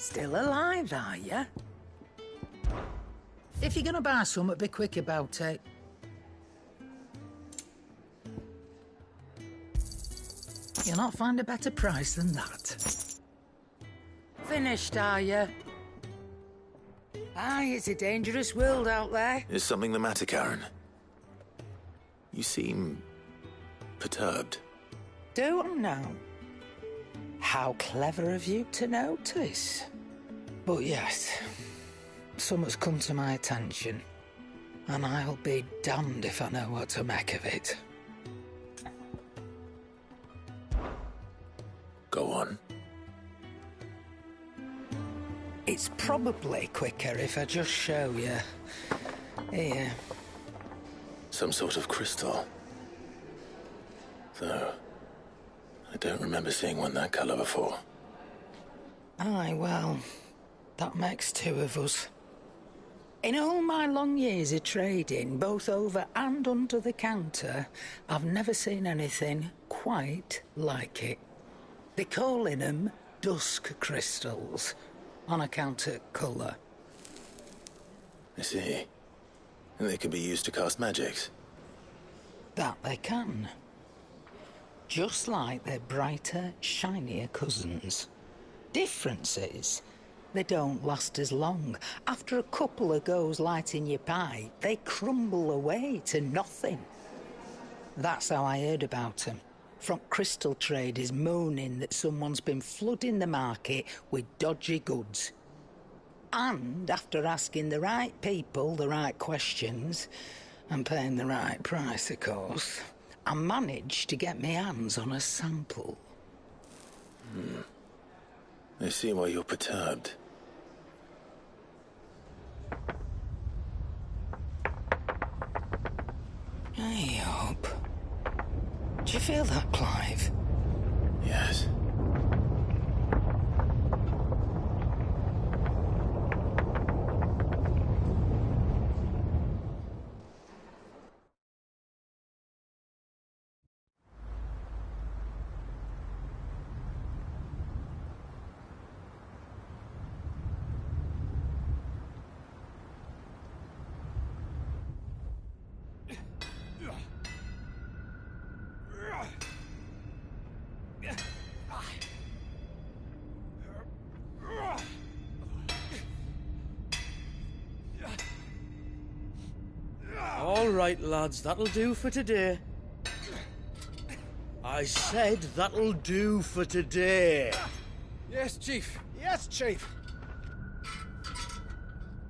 Still alive, are you? If you're gonna buy something, be quick about it. You'll not find a better price than that. Finished, are you? Aye, it's a dangerous world out there. Is something the matter, Karen? You seem perturbed. Do I now? How clever of you to notice. But yes, something's come to my attention, and I'll be damned if I know what to make of it. Go on. It's probably quicker if I just show you. Here. Some sort of crystal. Though, I don't remember seeing one that colour before. Aye, well, that makes two of us. In all my long years of trading, both over and under the counter, I've never seen anything quite like it. They're calling them dusk crystals, on account of colour. I see. And they can be used to cast magics. That they can. Just like their brighter, shinier cousins. Difference is, they don't last as long. After a couple of goes lighting your pipe, they crumble away to nothing. That's how I heard about them. From crystal traders moaning that someone's been flooding the market with dodgy goods. And after asking the right people the right questions, and paying the right price, of course, I managed to get my hands on a sample. I see why you're perturbed. Hey up. Do you feel that, Clive? Yes. All right, lads, that'll do for today. I said that'll do for today. Yes, Chief. Yes, Chief.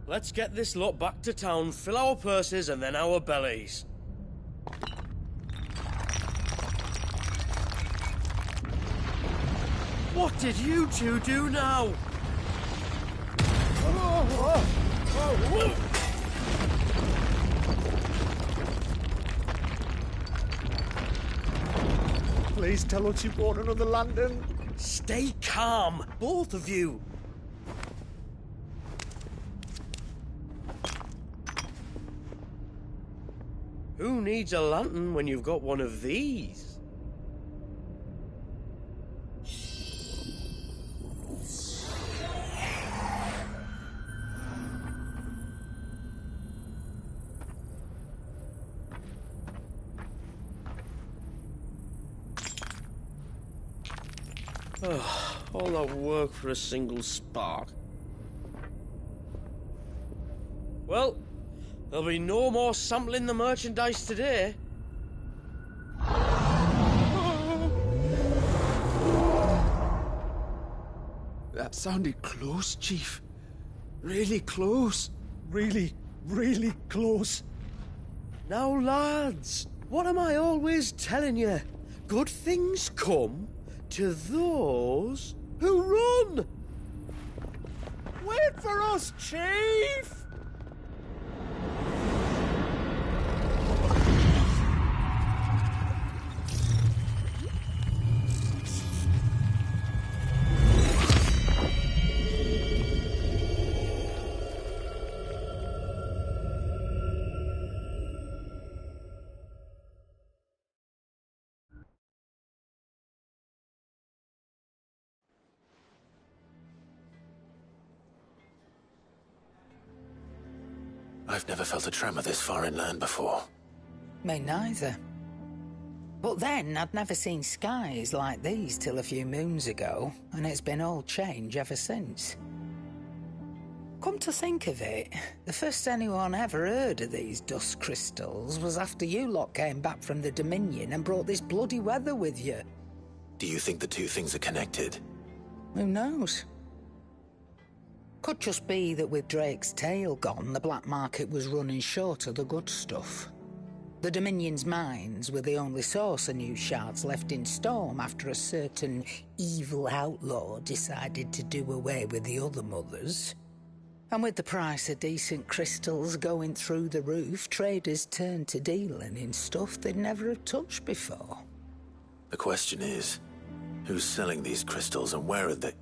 Let's get this lot back to town, fill our purses and then our bellies. What did you two do now? Please tell us you bought another lantern. Stay calm, both of you. Who needs a lantern when you've got one of these? All that work for a single spark. Well, there'll be no more sampling the merchandise today. That sounded close, Chief. Really close. Really, really close. Now, lads, what am I always telling you? Good things come to those who run. Wait for us, Chief! I've never felt a tremor this far inland before. Me neither. But then, I'd never seen skies like these till a few moons ago, and it's been all change ever since. Come to think of it, the first anyone ever heard of these dust crystals was after you lot came back from the Dominion and brought this bloody weather with you. Do you think the two things are connected? Who knows? Could just be that with Drake's tail gone, the black market was running short of the good stuff. The Dominion's mines were the only source of new shards left in Storm after a certain evil outlaw decided to do away with the other mothers. And with the price of decent crystals going through the roof, traders turned to dealing in stuff they'd never have touched before. The question is, who's selling these crystals and where are they?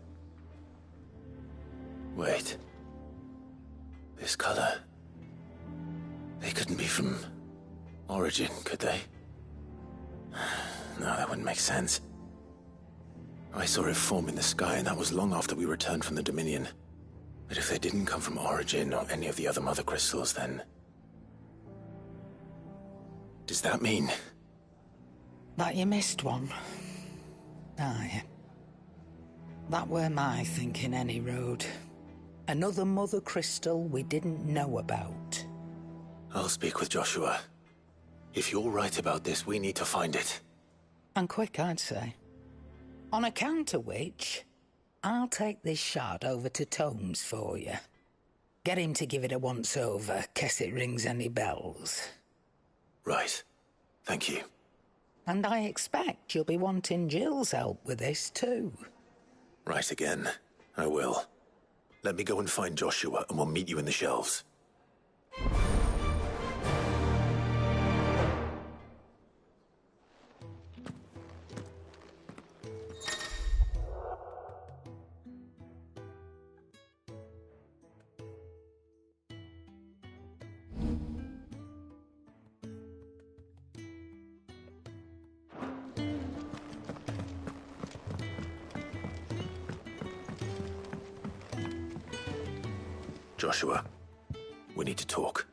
Wait. This color. They couldn't be from Origin, could they? No, that wouldn't make sense. I saw it form in the sky, and that was long after we returned from the Dominion. But if they didn't come from Origin or any of the other mother crystals, then... does that mean... that you missed one? Aye. That were my thinking, any road. Another mother crystal we didn't know about. I'll speak with Joshua. If you're right about this, we need to find it. And quick, I'd say. On account of which, I'll take this shard over to Tomes for you. Get him to give it a once-over, case it rings any bells. Right. Thank you. And I expect you'll be wanting Jill's help with this, too. Right again. I will. Let me go and find Joshua, and we'll meet you in the shelves. Joshua, we need to talk.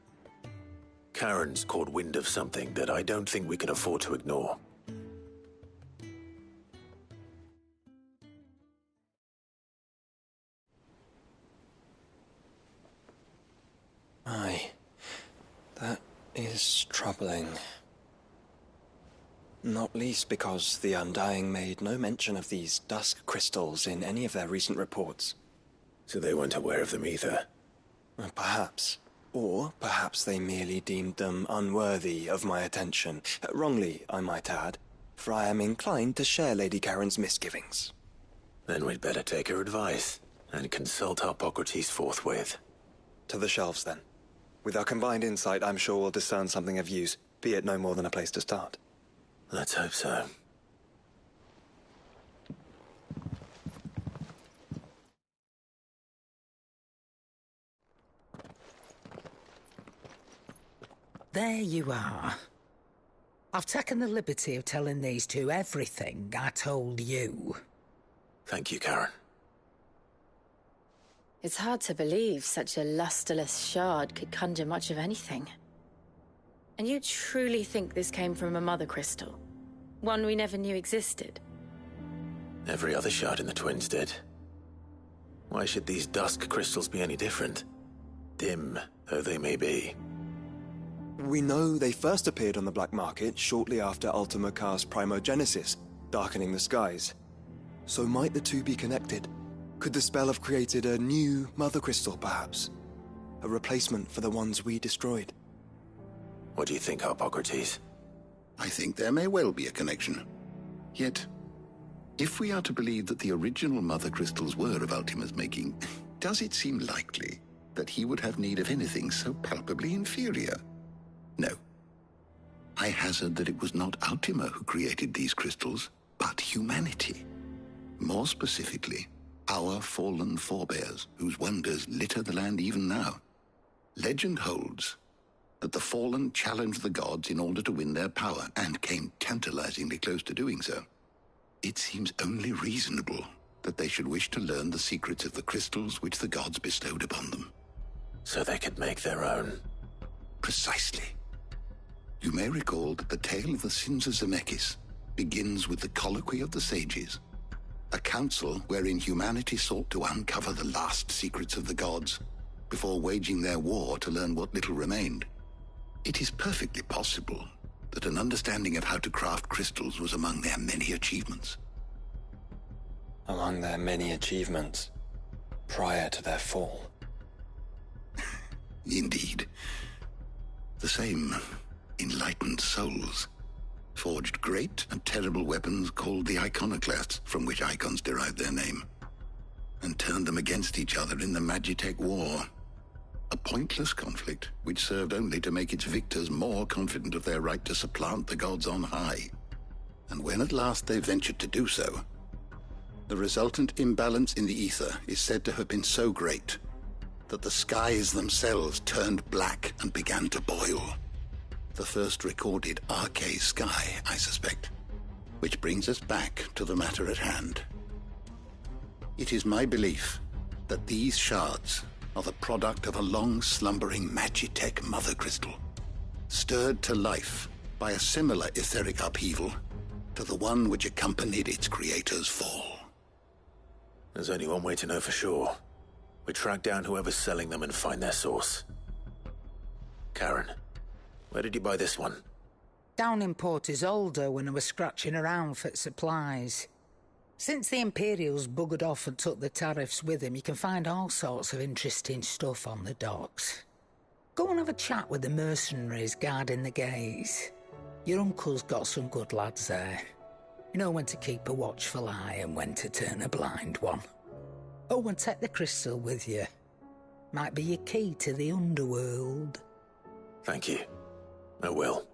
Karen's caught wind of something that I don't think we can afford to ignore. Aye, that is troubling. Not least because the Undying made no mention of these dusk crystals in any of their recent reports. So they weren't aware of them either. Perhaps. Or perhaps they merely deemed them unworthy of my attention. Wrongly, I might add, for I am inclined to share Lady Karen's misgivings. Then we'd better take her advice and consult Hippocrates forthwith. To the shelves, then. With our combined insight, I'm sure we'll discern something of use, be it no more than a place to start. Let's hope so. There you are. I've taken the liberty of telling these two everything I told you. Thank you, Karen. It's hard to believe such a lusterless shard could conjure much of anything. And you truly think this came from a mother crystal? One we never knew existed? Every other shard in the Twins did. Why should these dusk crystals be any different? Dim though they may be. We know they first appeared on the black market shortly after Ultima Car's primogenesis, darkening the skies. So might the two be connected? Could the spell have created a new mother crystal, perhaps? A replacement for the ones we destroyed? What do you think, Hippocrates? I think there may well be a connection. Yet, if we are to believe that the original mother crystals were of Ultima's making, does it seem likely that he would have need of anything so palpably inferior? No. I hazard that it was not Ultima who created these crystals, but humanity. More specifically, our fallen forebears, whose wonders litter the land even now. Legend holds that the fallen challenged the gods in order to win their power, and came tantalizingly close to doing so. It seems only reasonable that they should wish to learn the secrets of the crystals which the gods bestowed upon them. So they could make their own. Precisely. You may recall that the tale of the sins of Zemeckis begins with the colloquy of the sages, a council wherein humanity sought to uncover the last secrets of the gods before waging their war to learn what little remained. It is perfectly possible that an understanding of how to craft crystals was among their many achievements. Among their many achievements, prior to their fall. Indeed. The same enlightened souls forged great and terrible weapons called the iconoclasts, from which icons derived their name, and turned them against each other in the Magitech War. A pointless conflict which served only to make its victors more confident of their right to supplant the gods on high. And when at last they ventured to do so, the resultant imbalance in the ether is said to have been so great that the skies themselves turned black and began to boil. The first recorded arcade sky, I suspect. Which brings us back to the matter at hand. It is my belief that these shards are the product of a long-slumbering Magitech mother crystal, stirred to life by a similar etheric upheaval to the one which accompanied its creator's fall. There's only one way to know for sure. We track down whoever's selling them and find their source. Karen, where did you buy this one? Down in Port Isolde when I was scratching around for supplies. Since the Imperials buggered off and took the tariffs with them, you can find all sorts of interesting stuff on the docks. Go and have a chat with the mercenaries guarding the gates. Your uncle's got some good lads there. You know when to keep a watchful eye and when to turn a blind one. Oh, and take the crystal with you. Might be your key to the underworld. Thank you. I will.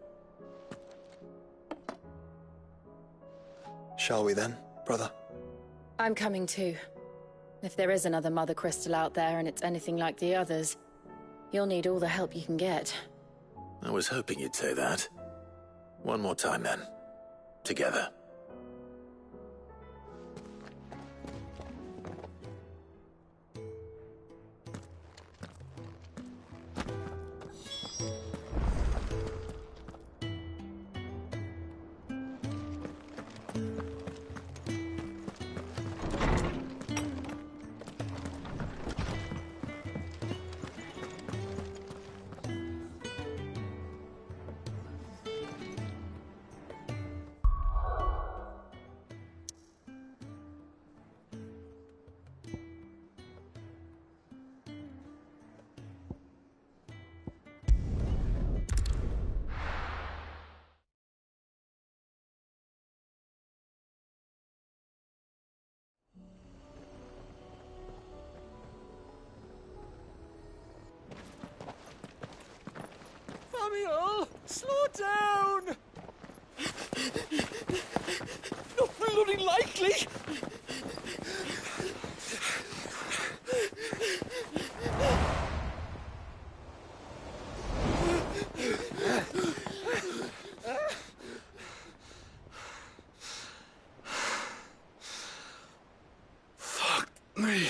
Shall we then, brother? I'm coming too. If there is another mother crystal out there and it's anything like the others, you'll need all the help you can get. I was hoping you'd say that. One more time then. Together. Samuel, slow down! Not bloody likely! Fuck me.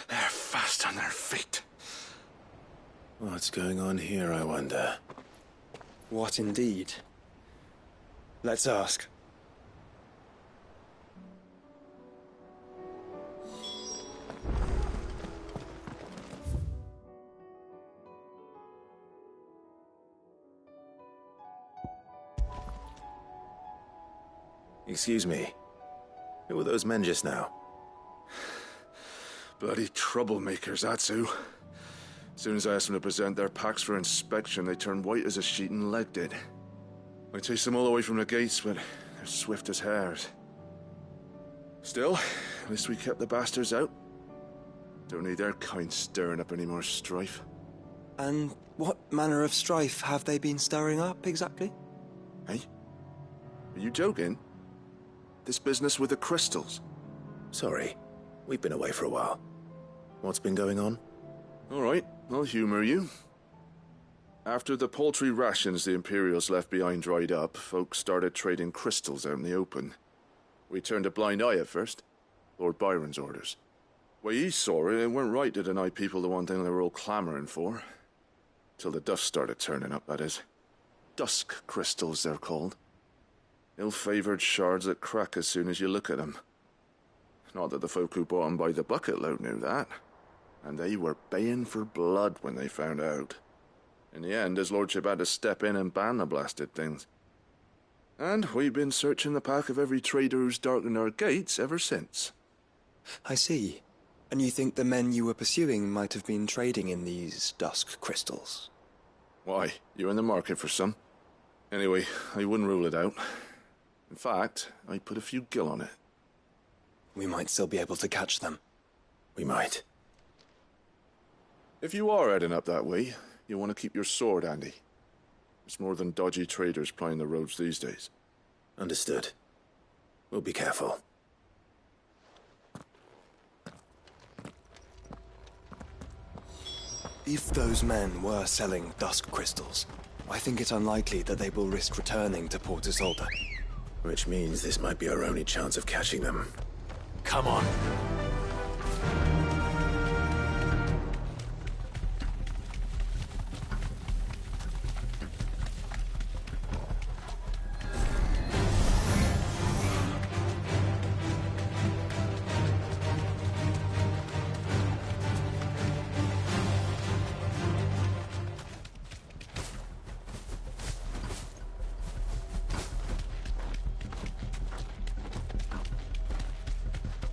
They're fast on their feet. What's going on here, I wonder? What indeed? Let's ask. Excuse me. Who were those men just now? Bloody troublemakers, that's who. As soon as I asked them to present their packs for inspection, they turned white as a sheet and legged it. I chased them all away from the gates, but they're swift as hares. Still, at least we kept the bastards out. Don't need their kind stirring up any more strife. And what manner of strife have they been stirring up, exactly? Hey? Are you joking? This business with the crystals? Sorry. We've been away for a while. What's been going on? All right, I'll humor you. After the paltry rations the Imperials left behind dried up, folks started trading crystals out in the open. We turned a blind eye at first. Lord Byron's orders. Way he saw it, it weren't right to deny people the one thing they were all clamoring for. Till the dust started turning up, that is. Dusk crystals, they're called. Ill-favoured shards that crack as soon as you look at them. Not that the folk who bought 'em by the bucket load knew that. And they were baying for blood when they found out. In the end, his lordship had to step in and ban the blasted things. And we've been searching the path of every trader who's darkened our gates ever since. I see. And you think the men you were pursuing might have been trading in these dusk crystals? Why, you're in the market for some. Anyway, I wouldn't rule it out. In fact, I'd put a few gil on it. We might still be able to catch them. We might. If you are heading up that way, you want to keep your sword handy. It's more than dodgy traders plying the roads these days. Understood. We'll be careful. If those men were selling dusk crystals, I think it's unlikely that they will risk returning to Port Isolde. Which means this might be our only chance of catching them. Come on!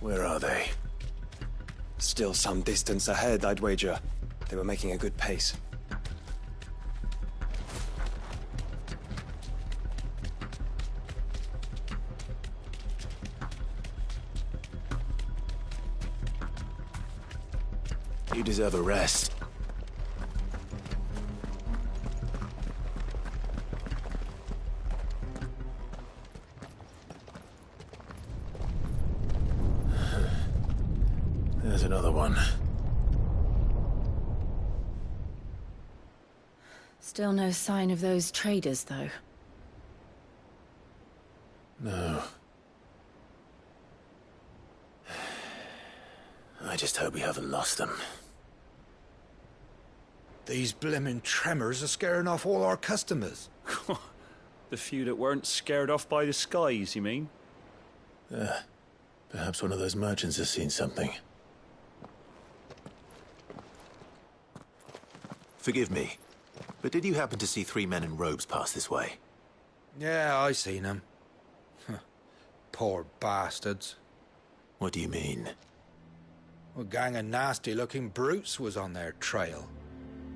Where are they? Still some distance ahead, I'd wager. They were making a good pace. You deserve a rest. There's another one. Still no sign of those traders, though. No. I just hope we haven't lost them. These blimmin' tremors are scaring off all our customers. The few that weren't scared off by the skies, you mean? Perhaps one of those merchants has seen something. Forgive me, but did you happen to see 3 men in robes pass this way? Yeah, I seen them. Poor bastards. What do you mean? A gang of nasty-looking brutes was on their trail.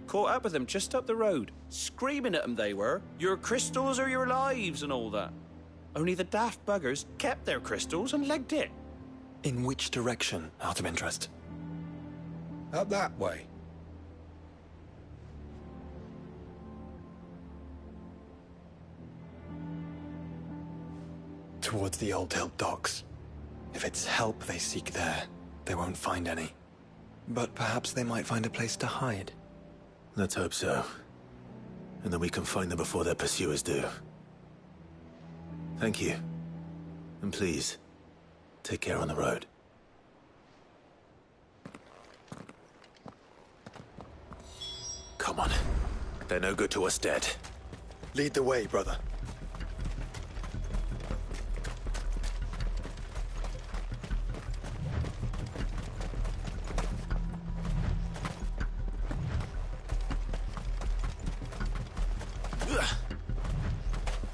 Caught up with them just up the road. Screaming at them they were. Your crystals or your lives and all that. Only the daft buggers kept their crystals and legged it. In which direction, out of interest? Up that way. Towards the Old Hill docks. If it's help they seek there, they won't find any. But perhaps they might find a place to hide. Let's hope so. And then we can find them before their pursuers do. Thank you. And please, take care on the road. Come on. They're no good to us dead. Lead the way, brother.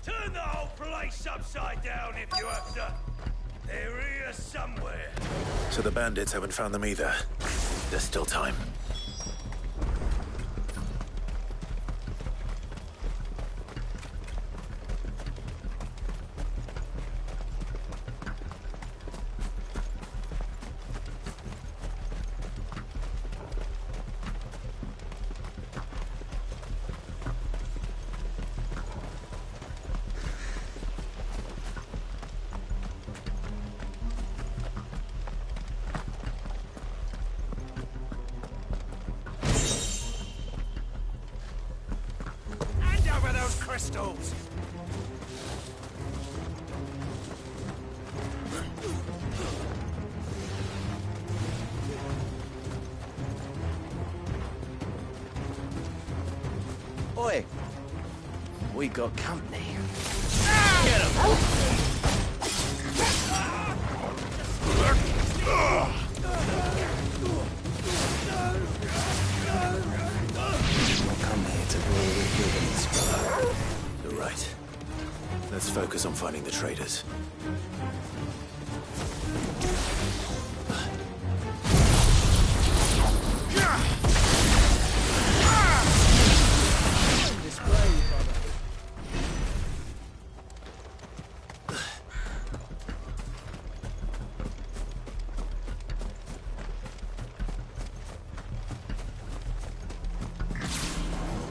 Turn the whole place upside down if you have to. They're here somewhere. So the bandits haven't found them either. There's still time. Hand over those crystals! We got company. Get him! Come here to blow the gibbons, fella. You're right. Let's focus on finding the traitors.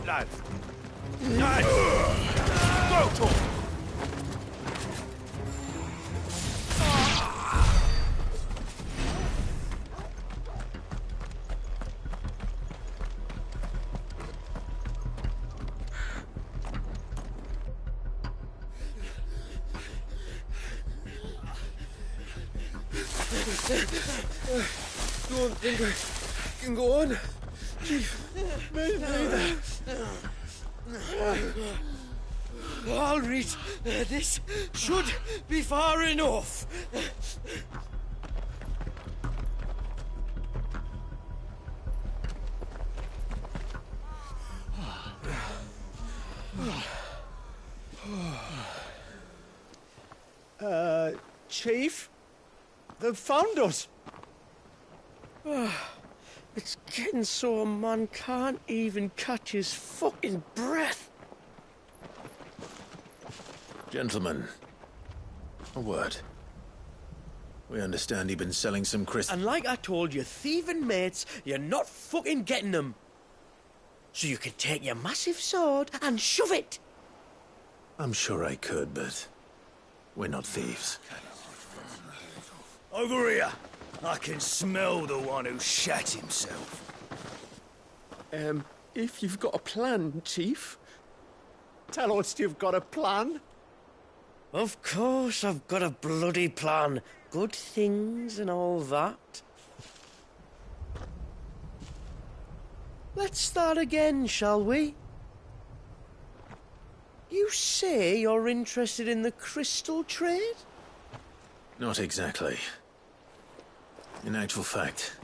Lads! Lads! Go, Tom! Don't think I can go on. Chief, me neither. I'll reach. This should be far enough. Chief? They've found us. It's getting so a man can't even catch his fucking breath. Gentlemen, a word. We understand you've been selling some crystals. And like I told you, thieving mates, you're not fucking getting them. So you can take your massive sword and shove it. I'm sure I could, but we're not thieves. Over here. I can smell the one who shat himself. If you've got a plan, Chief, tell us you've got a plan. Of course I've got a bloody plan. Good things and all that. Let's start again, shall we? You say you're interested in the crystal trade? Not exactly. In actual fact,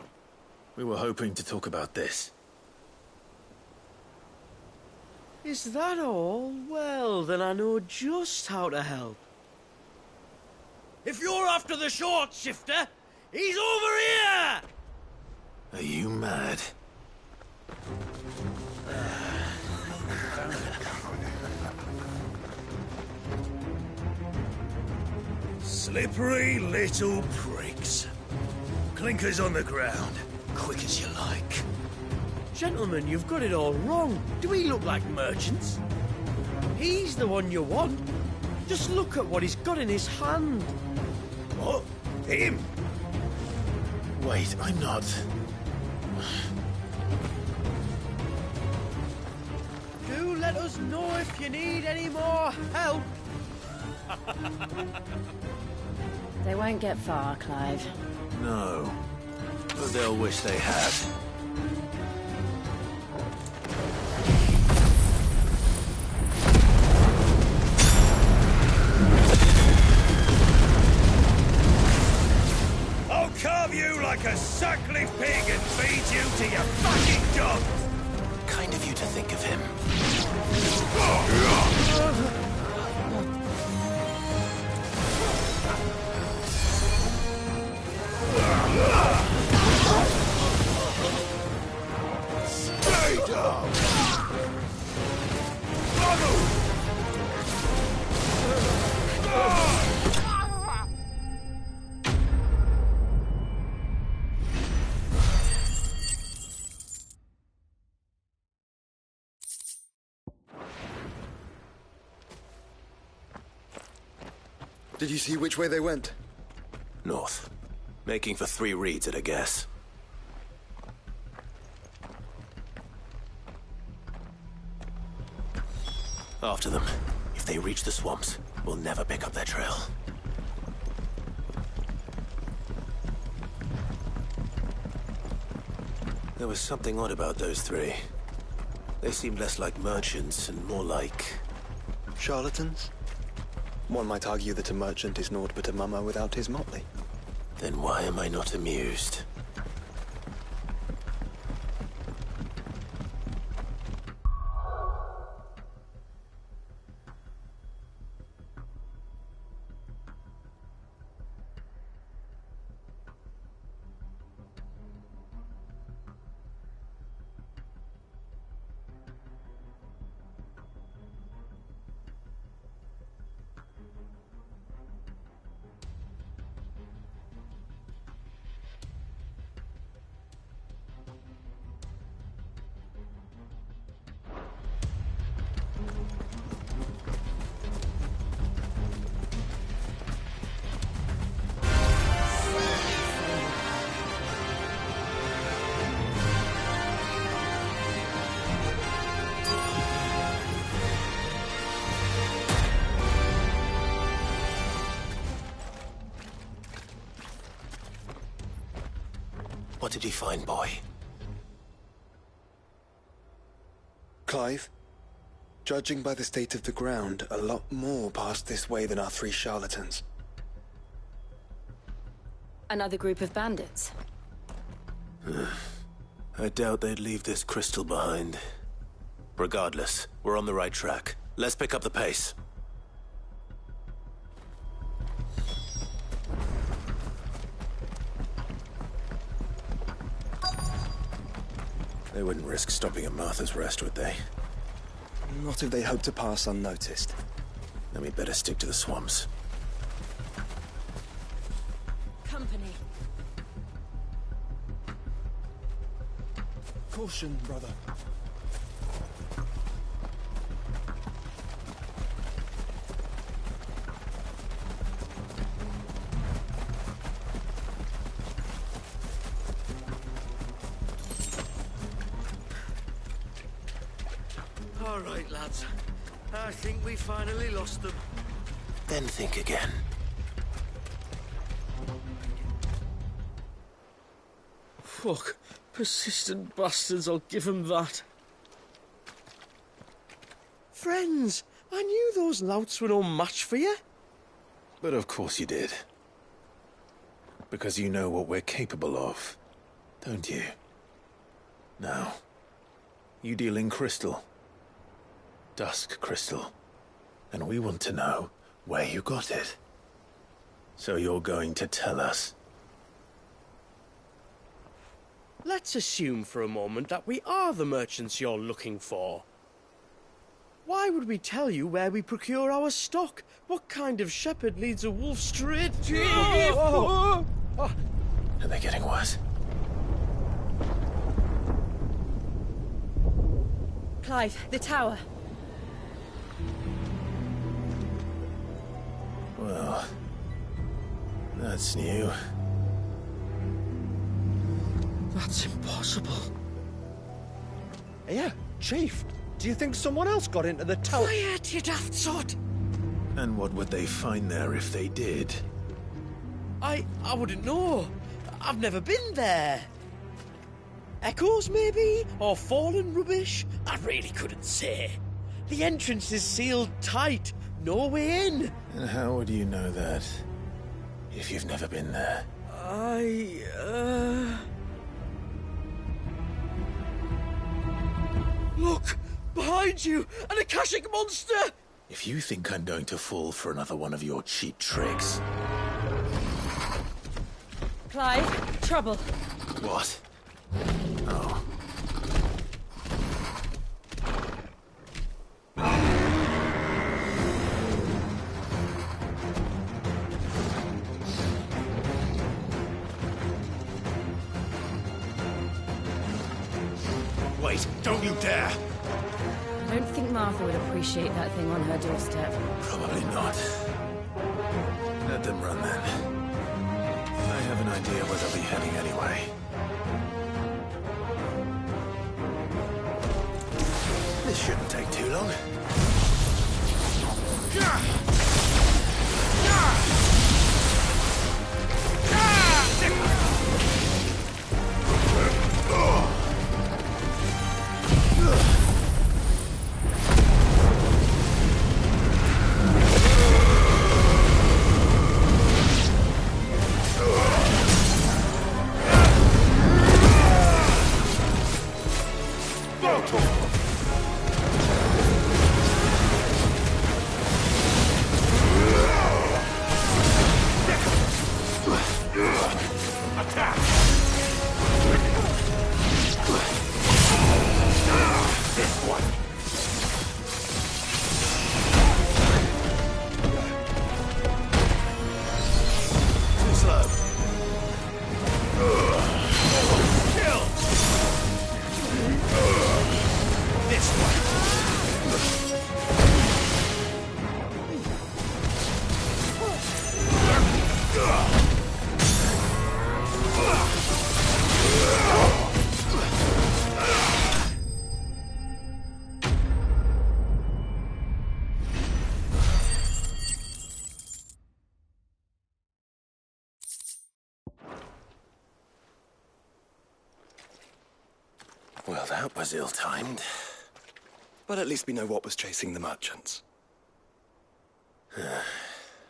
we were hoping to talk about this. Is that all? Well, then I know just how to help. If you're after the short shifter, he's over here! Are you mad? Slippery little pricks. Clinkers on the ground, quick as you like. Gentlemen, you've got it all wrong. Do we look like merchants? He's the one you want. Just look at what he's got in his hand. What? Him? Wait, I'm not... Do let us know if you need any more help. They won't get far, Clive. No. But they'll wish they had. I'll carve you like a suckling pig and feed you to your fucking dog! Kind of you to think of him. Stay down! Did you see which way they went? North. Making for 3 reeds at a guess. After them. If they reach the swamps, we'll never pick up their trail. There was something odd about those 3. They seemed less like merchants and more like... Charlatans? One might argue that a merchant is naught but a mummer without his motley. Then why am I not amused? What did you find, boy? Clive, judging by the state of the ground, a lot more passed this way than our 3 charlatans. Another group of bandits. I doubt they'd leave this crystal behind. Regardless, we're on the right track. Let's pick up the pace. They wouldn't risk stopping at Martha's Rest, would they? Not if they hope to pass unnoticed. Then we'd better stick to the swamps. Company. Caution, brother. All right, lads. I think we finally lost them. Then think again. Fuck. Persistent bastards, I'll give them that. Friends, I knew those louts were no match for you. But of course you did. Because you know what we're capable of, don't you? Now, you deal in crystal. Dusk crystal. And we want to know where you got it. So you're going to tell us? Let's assume for a moment that we are the merchants you're looking for. Why would we tell you where we procure our stock? What kind of shepherd leads a wolf straight to... Are they getting worse? Clive, the tower. Well, that's new. That's impossible. Yeah, Chief. Do you think someone else got into the tower? Quiet, you daft sod! And what would they find there if they did? I wouldn't know. I've never been there. Echoes, maybe? Or fallen rubbish? I really couldn't say. The entrance is sealed tight. No way in. And how would you know that, if you've never been there? Look! Behind you! An Akashic monster! If you think I'm going to fall for another one of your cheap tricks... Clive, trouble. What? Oh. Wait, don't you dare! I don't think Martha would appreciate that thing on her doorstep. Probably not. Let them run then. I have an idea where they'll be heading anyway. This shouldn't take too long. Well, that was ill-timed. But at least we know what was chasing the merchants.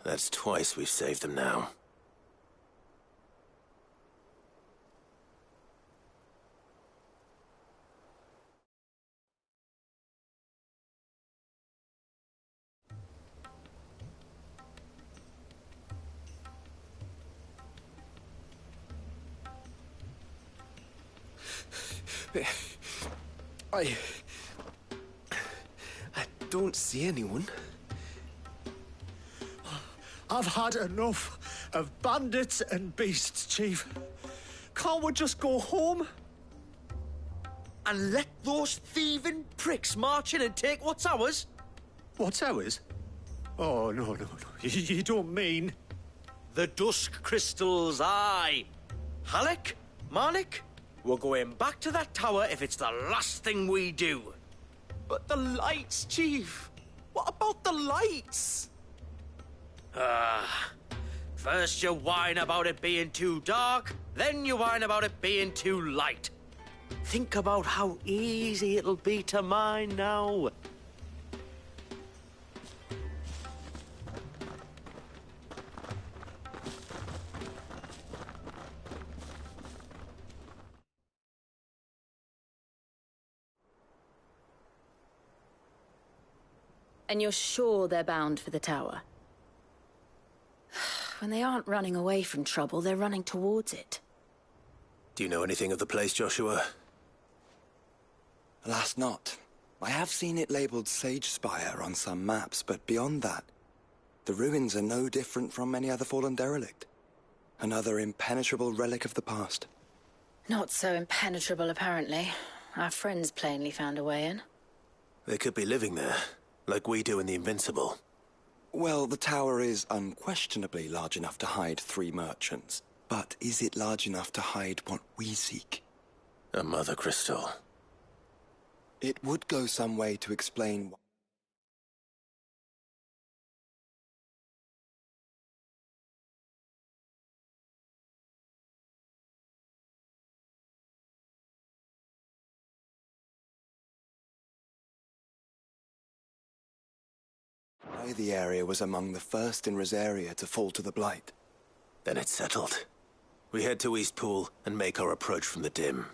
That's twice we've saved them now. I don't see anyone. I've had enough of bandits and beasts, Chief. Can't we just go home? And let those thieving pricks march in and take what's ours? What's ours? Oh, no. You don't mean... The dusk crystals, aye. Halleck, Marnik, we're going back to that tower if it's the last thing we do. But the lights, Chief. What about the lights? First you whine about it being too dark, then you whine about it being too light. Think about how easy it'll be to mine now. And you're sure they're bound for the tower? When they aren't running away from trouble, they're running towards it. Do you know anything of the place, Joshua? Alas, not. I have seen it labelled Sage Spire on some maps, but beyond that, the ruins are no different from any other fallen derelict. Another impenetrable relic of the past. Not so impenetrable, apparently. Our friends plainly found a way in. They could be living there, like we do in the Invincible. Well, the tower is unquestionably large enough to hide 3 merchants. But is it large enough to hide what we seek? A mother crystal. It would go some way to explain why. The area was among the first in Rosaria to fall to the Blight. Then it's settled. We head to Eastpool and make our approach from the dim.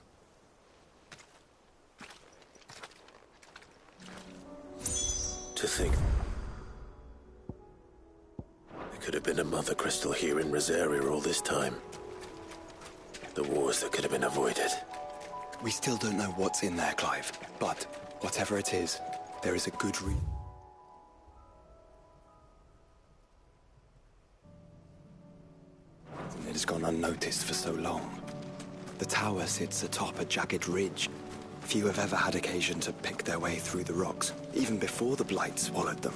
To think... there could have been a mother crystal here in Rosaria all this time. The wars that could have been avoided. We still don't know what's in there, Clive. But whatever it is, there is a good reason. It has gone unnoticed for so long. The tower sits atop a jagged ridge. Few have ever had occasion to pick their way through the rocks, even before the Blight swallowed them.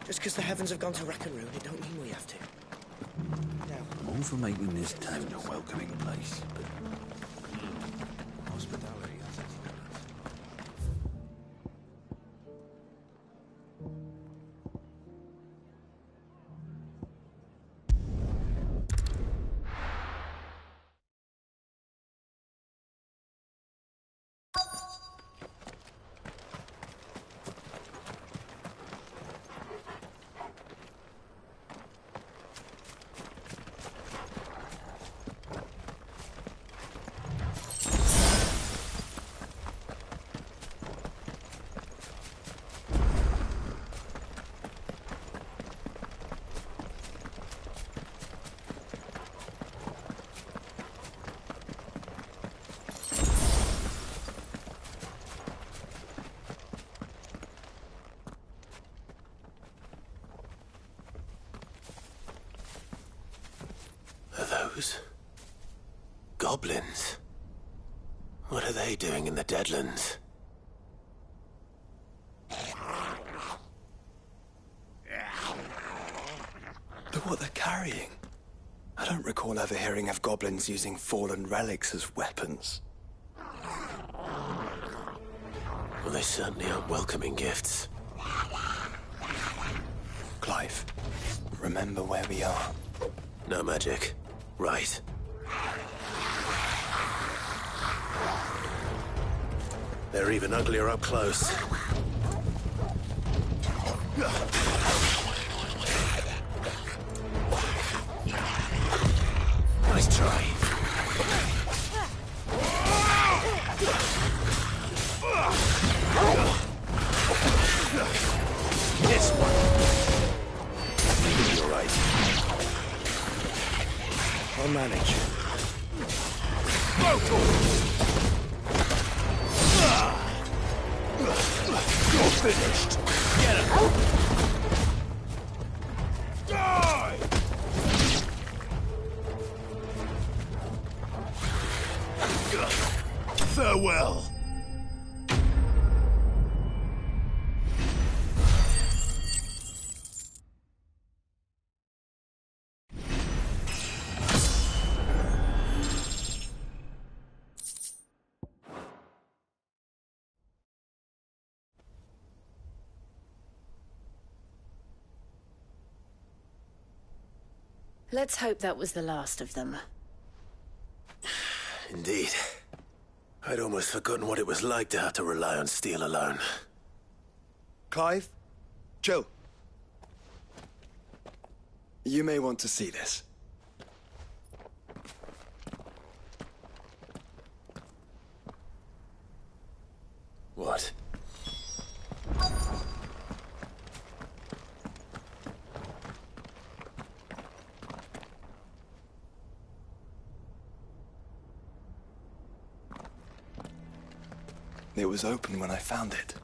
Just because the heavens have gone to rack and ruin, it don't mean we have to. I'm all for making this town a welcoming place, but hospitality has its limits. Goblins? What are they doing in the Deadlands? what they're carrying. I don't recall ever hearing of goblins using fallen relics as weapons. Well, they certainly aren't welcoming gifts. Clive, remember where we are. No magic. Right. They're even uglier up close. Nice try. This one. You're right. I'll manage. You're finished. Get him. Die! Farewell. Let's hope that was the last of them. Indeed. I'd almost forgotten what it was like to have to rely on steel alone. Clive, chill. You may want to see this. What? It was open when I found it.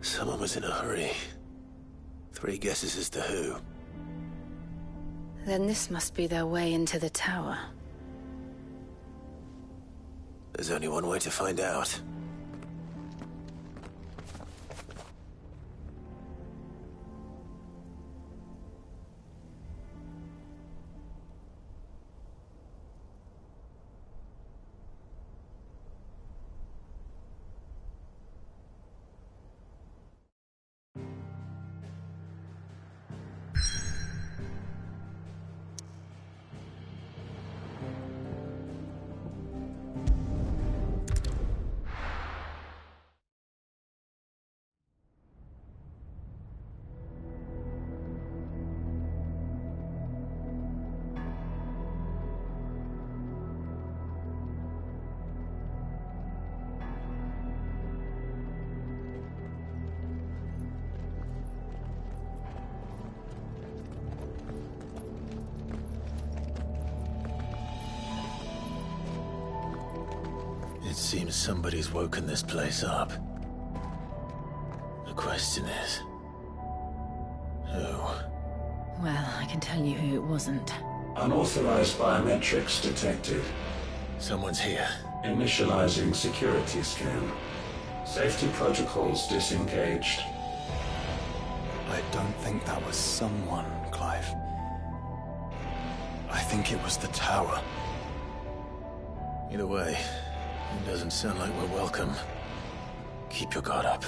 Someone was in a hurry. 3 guesses as to who. Then this must be their way into the tower. There's only one way to find out. It seems somebody's woken this place up. The question is... who? Well, I can tell you who it wasn't. Unauthorized biometrics detected. Someone's here. Initializing security scan. Safety protocols disengaged. I don't think that was someone, Clive. I think it was the tower. Either way, it doesn't sound like we're welcome. Keep your guard up.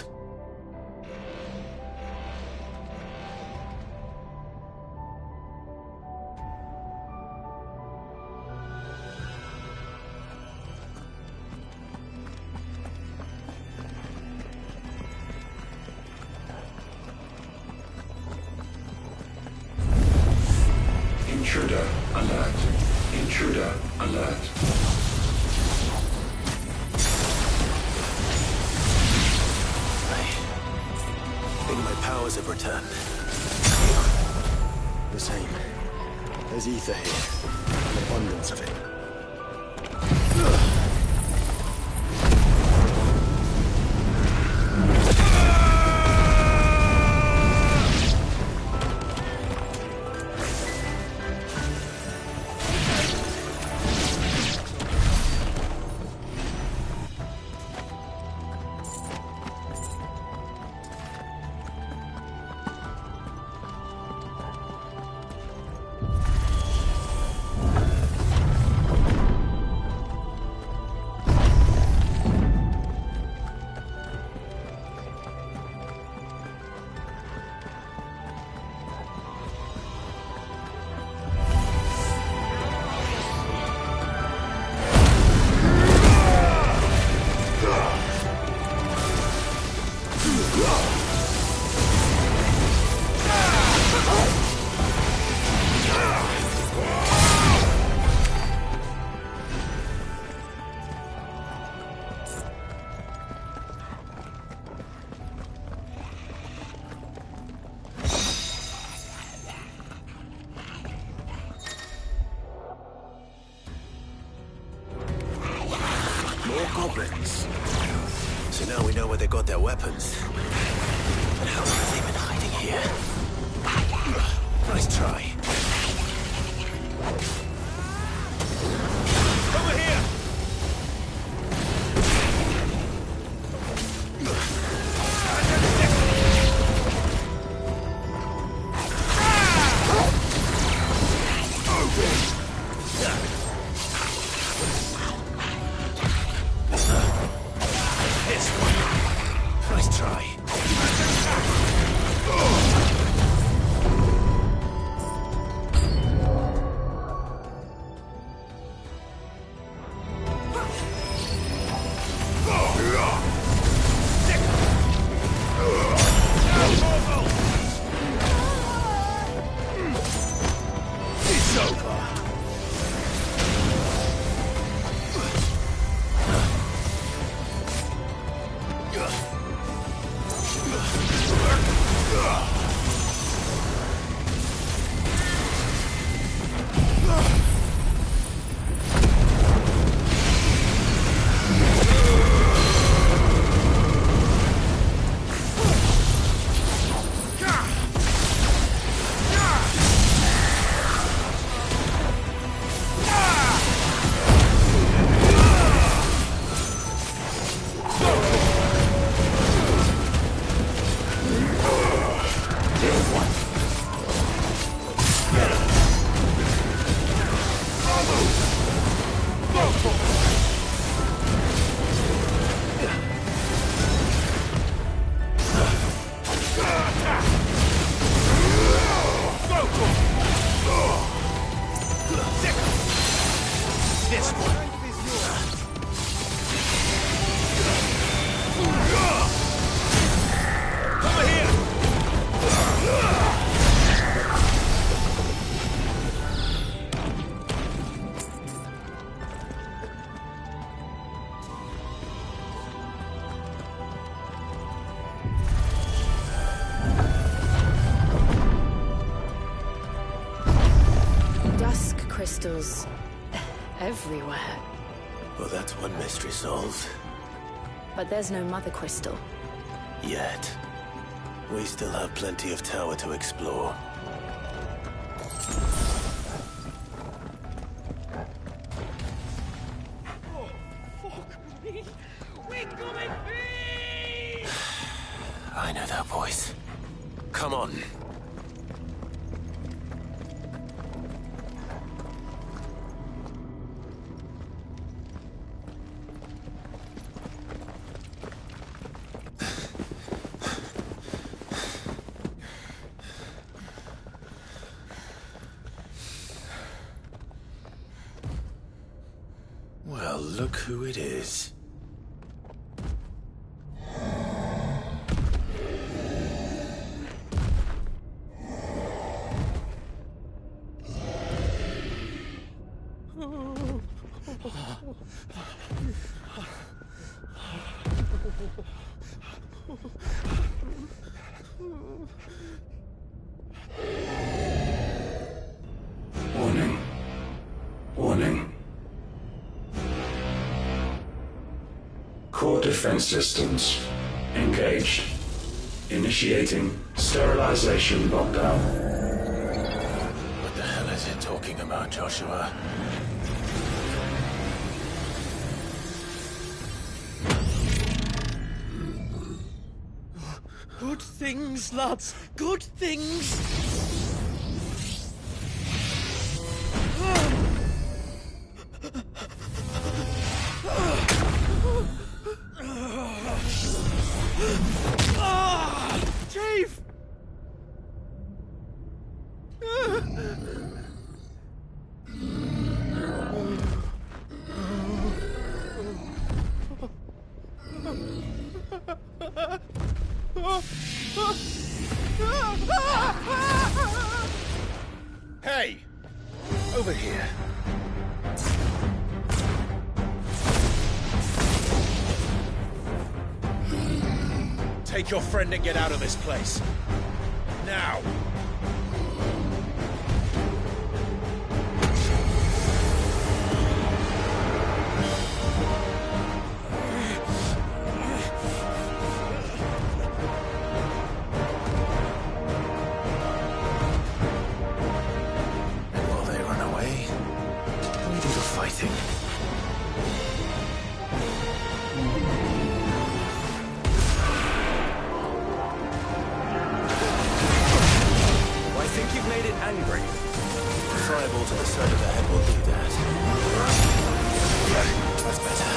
Intruder alert. Intruder alert. I think my powers have returned. The same. There's ether here. An abundance of it. Thanks. So now we know where they got their weapons. But how long have they been hiding here? Nice try. Over here! Nice try. It's over. This one. Over here. Dusk crystals everywhere. Well, that's one mystery solved. But there's no mother crystal. Yet. We still have plenty of tower to explore. Oh, fuck me. We're coming free! I know that voice. Come on. Well, look who it is. Warning. Warning. Core defense systems engaged. Initiating sterilization lockdown. What the hell is it talking about, Joshua? Good things, lads. Good things. Chief! Hey! Over here. Take your friend and get out of this place. Now! angry. Fireball to the side of the head will do that. That's better.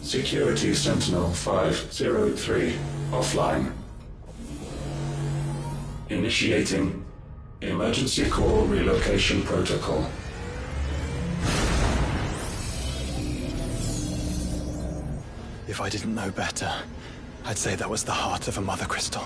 Security Sentinel 503 offline. Initiating Emergency Core Relocation Protocol. If I didn't know better, I'd say that was the heart of a Mother Crystal.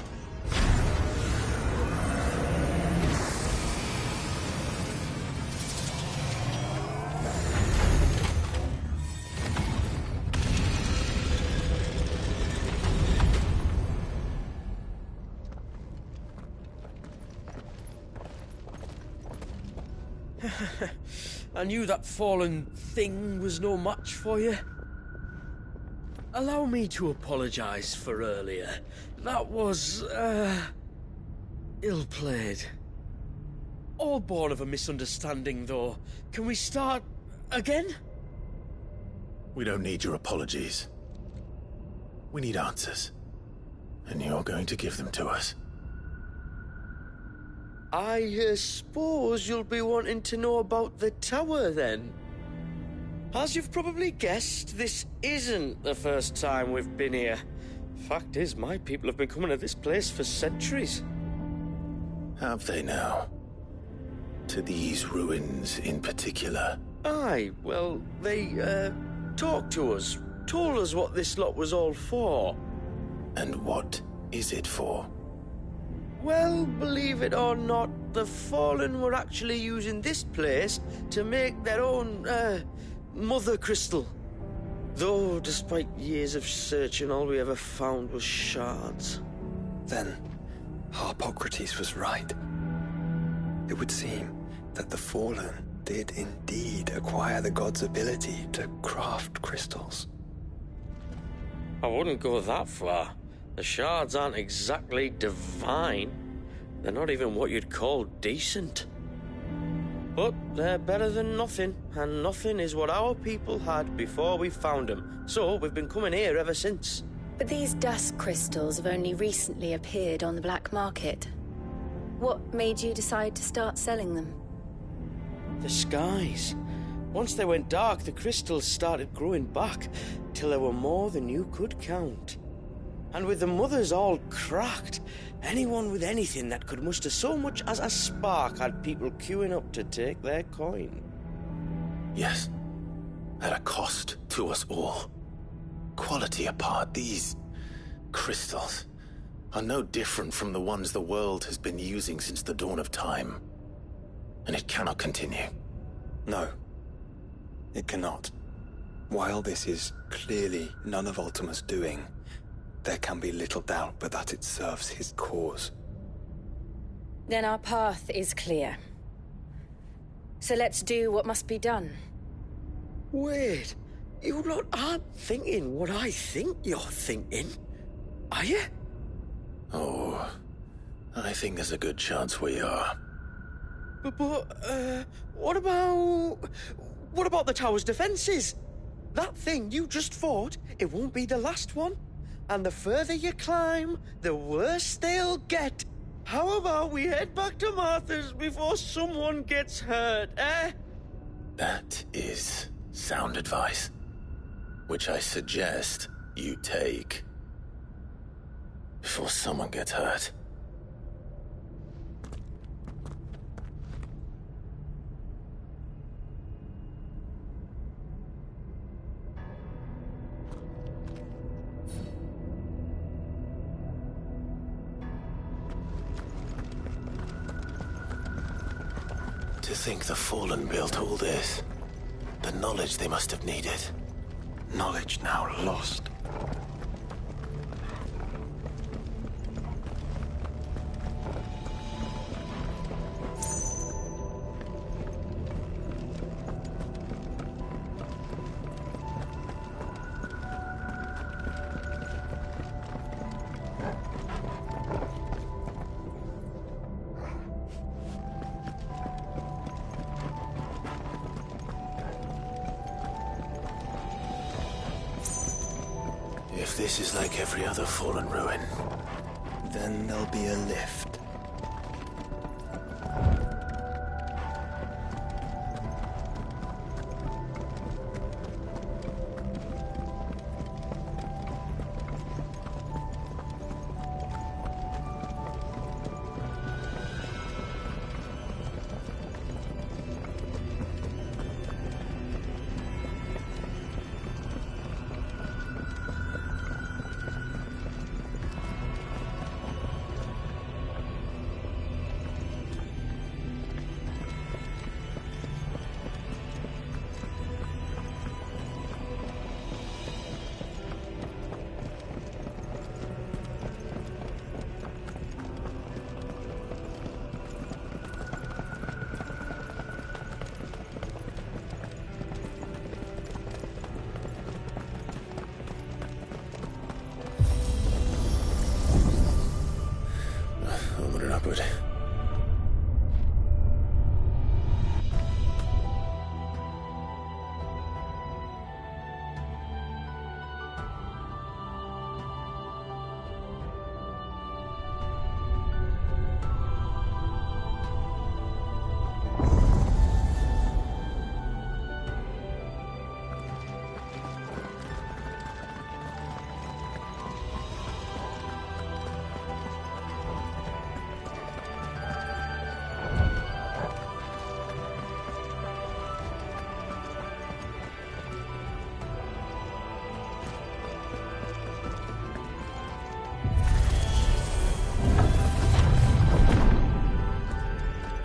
I knew that fallen thing was no match for you. Allow me to apologise for earlier. That was, ill-played. All born of a misunderstanding, though. Can we start again? We don't need your apologies. We need answers. And you're going to give them to us. I suppose you'll be wanting to know about the tower, then. As you've probably guessed, this isn't the first time we've been here. Fact is, my people have been coming to this place for centuries. Have they now? To these ruins in particular? Aye, well, they, talked to us, told us what this lot was all for. And what is it for? Well, believe it or not, the Fallen were actually using this place to make their own, mother crystal. Though, despite years of searching, all we ever found was shards. Then, Harpocrates was right. It would seem that the Fallen did indeed acquire the god's ability to craft crystals. I wouldn't go that far. The shards aren't exactly divine. They're not even what you'd call decent. But they're better than nothing, and nothing is what our people had before we found them. So we've been coming here ever since. But these dust crystals have only recently appeared on the black market. What made you decide to start selling them? The skies. Once they went dark, the crystals started growing back, till there were more than you could count. And with the mothers all cracked, anyone with anything that could muster so much as a spark had people queuing up to take their coin. Yes, at a cost to us all. Quality apart, these crystals are no different from the ones the world has been using since the dawn of time. And it cannot continue. No, it cannot. While this is clearly none of Ultima's doing, there can be little doubt but that it serves his cause. Then our path is clear. So let's do what must be done. Wait, you lot aren't thinking what I think you're thinking, are you? Oh, I think there's a good chance we are. But, what about the tower's defenses? That thing you just fought, it won't be the last one. And the further you climb, the worse they'll get. How about we head back to Martha's before someone gets hurt, eh? That is sound advice, which I suggest you take before someone gets hurt. To think the Fallen built all this. The knowledge they must have needed. Knowledge now lost. If this is like every other Fallen ruin, then there'll be a lift.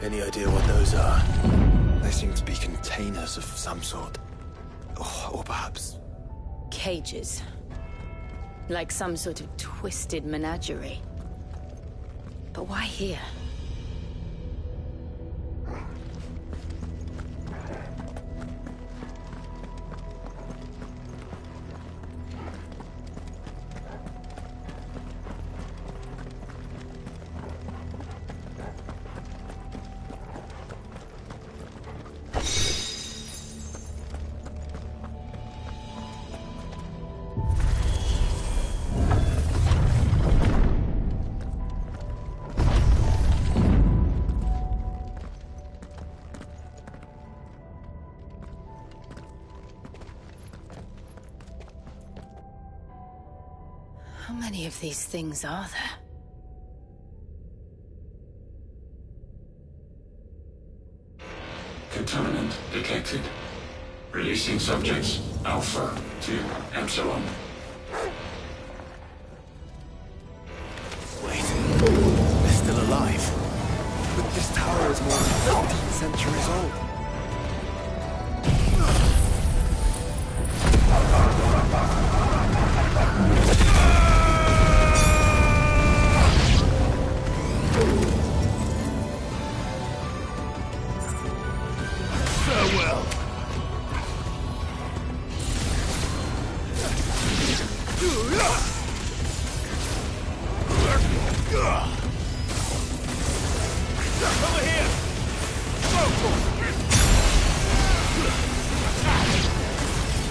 Any idea what those are? They seem to be containers of some sort. Or perhaps... Cages. Like some sort of twisted menagerie. But why here? How many of these things are there? Contaminant detected. Releasing subjects Alpha to Epsilon. Wait, they're still alive. But this tower is more than 15 centuries old. Farewell. Over here!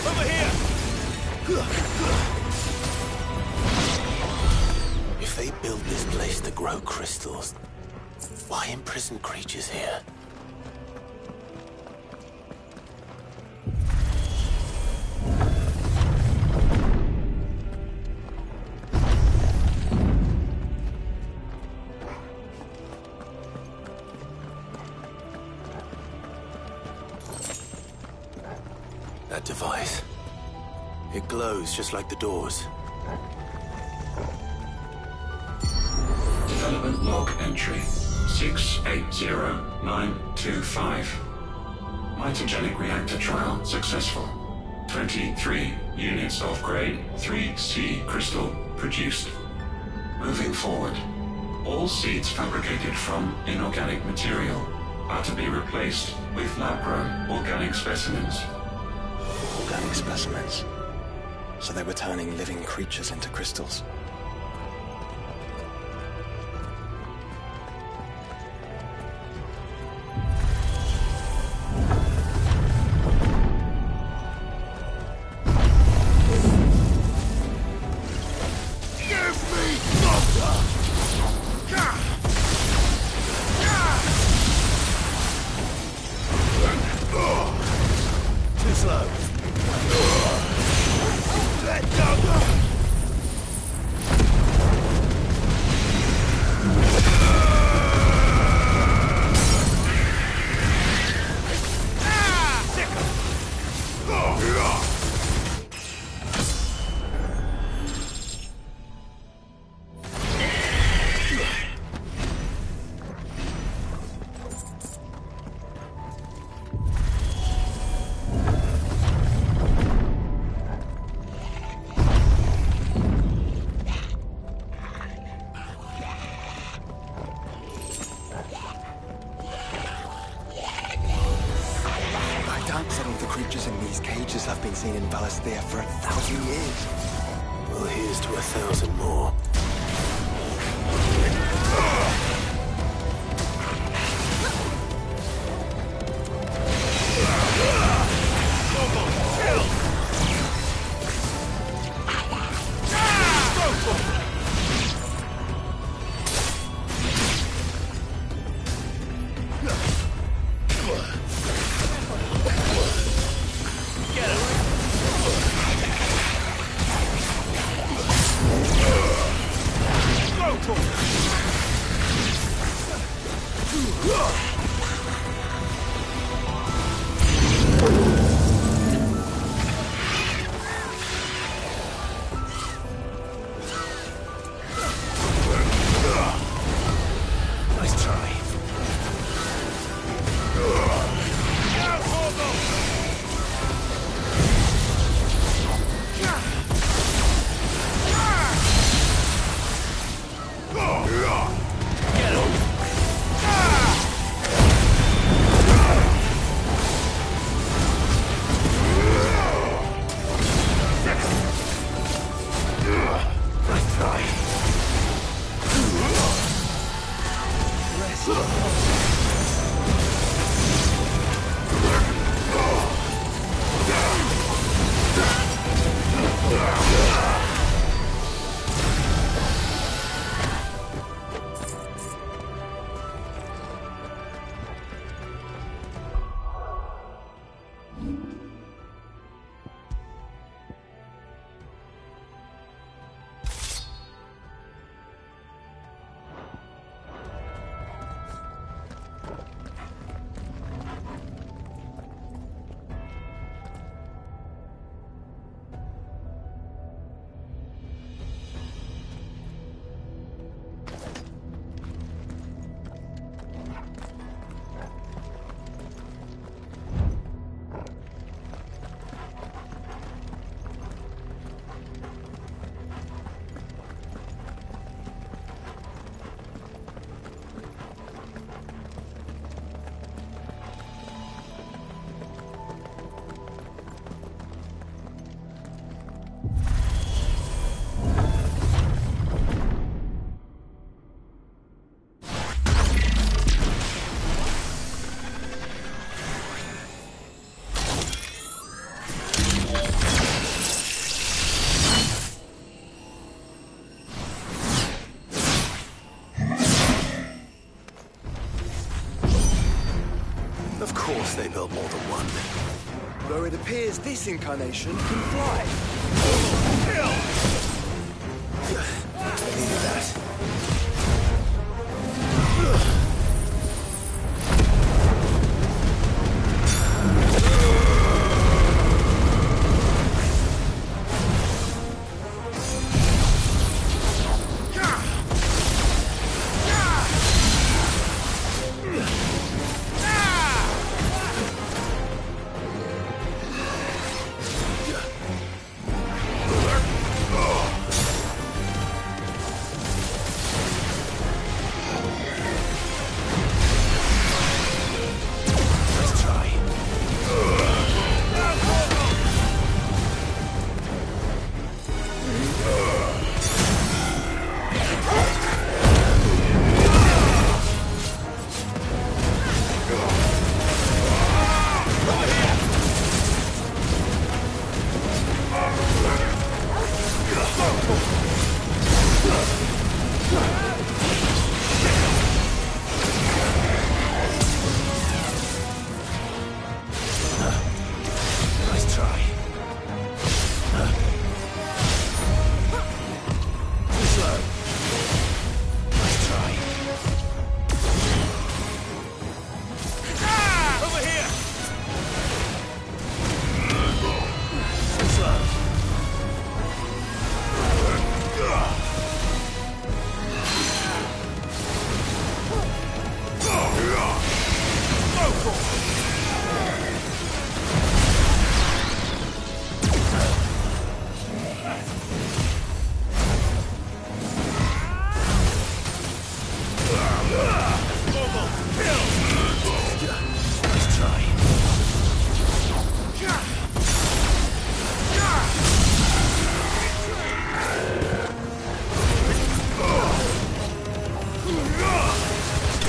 Over here! If they built this place to grow crystals, why imprison creatures here? That device. It glows just like the doors. Development log entry 680925. Mitogenic reactor trial successful. 23 units of grade 3C crystal produced. Moving forward, all seeds fabricated from inorganic material are to be replaced with lab-grown organic specimens. Organic specimens. So they were turning living creatures into crystals. Too slow. Let go. Have been seen in Valisthea for 1,000 years. Well, here's to 1,000 more. Of course they built more than one. Though it appears this incarnation can fly. Needed that.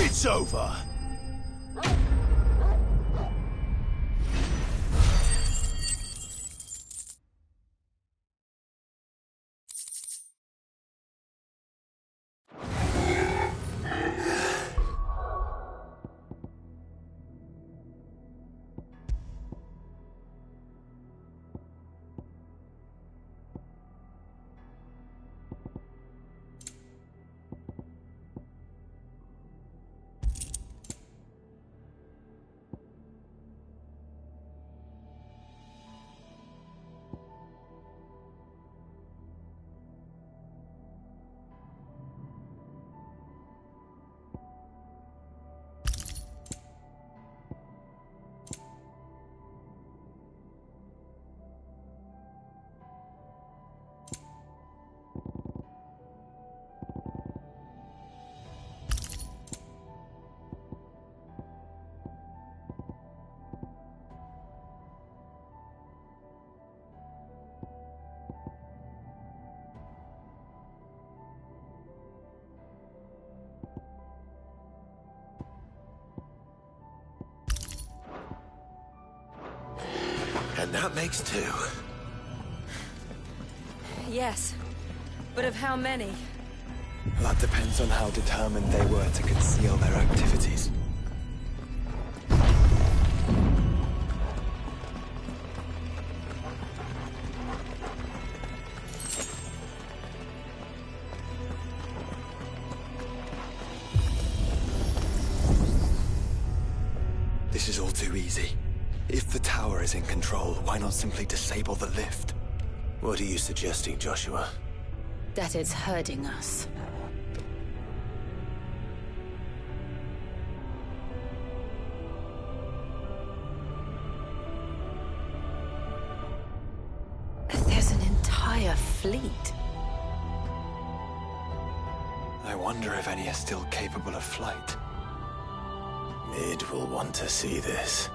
It's over. And that makes two. Yes. But of how many? That depends on how determined they were to conceal their activities. This is all too easy. If the tower is in control, why not simply disable the lift? What are you suggesting, Joshua? That it's hurting us. There's an entire fleet. I wonder if any are still capable of flight. Mid will want to see this.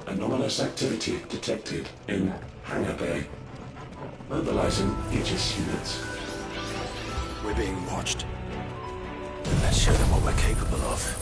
Anomalous activity detected in Hangar Bay. Mobilizing Aegis units. We're being watched. Let's show them what we're capable of.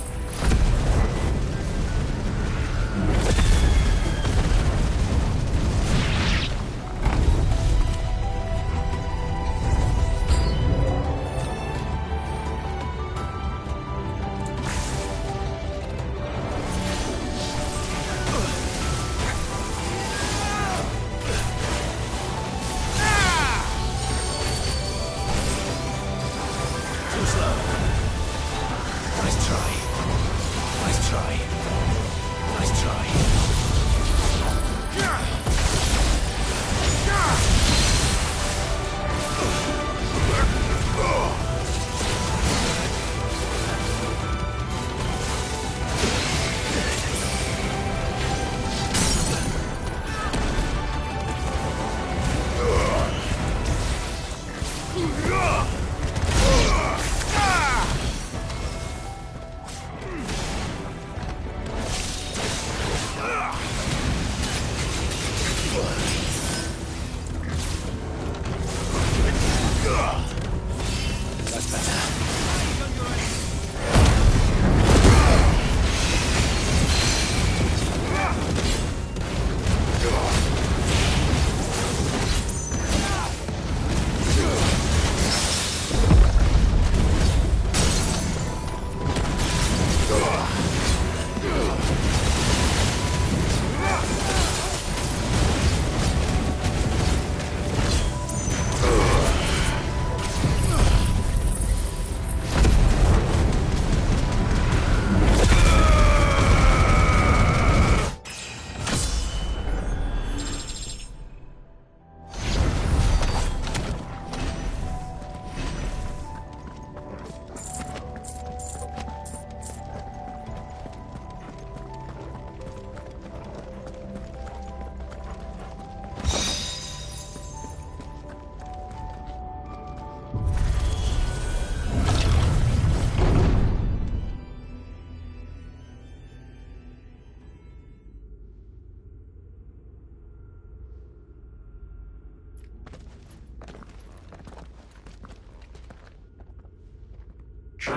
Too slow. Nice try.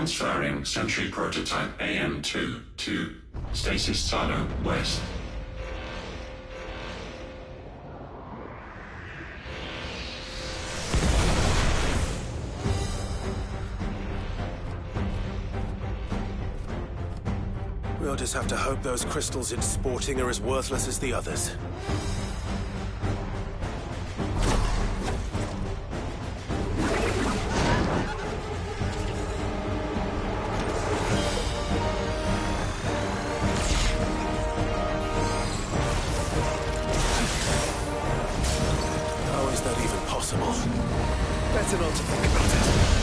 Transferring Sentry Prototype AM2 to Stasis Silo West. We'll just have to hope those crystals in Sporting are as worthless as the others. How is that even possible? Better not to think about it.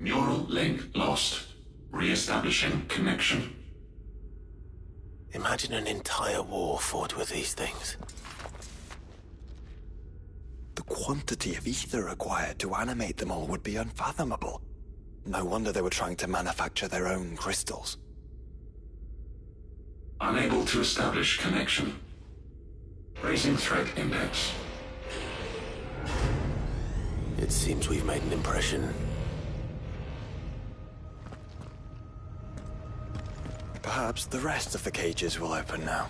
Neural link lost. Re-establishing connection. Imagine an entire war fought with these things. The quantity of ether required to animate them all would be unfathomable. No wonder they were trying to manufacture their own crystals. Unable to establish connection. Raising threat index. It seems we've made an impression. Perhaps the rest of the cages will open now.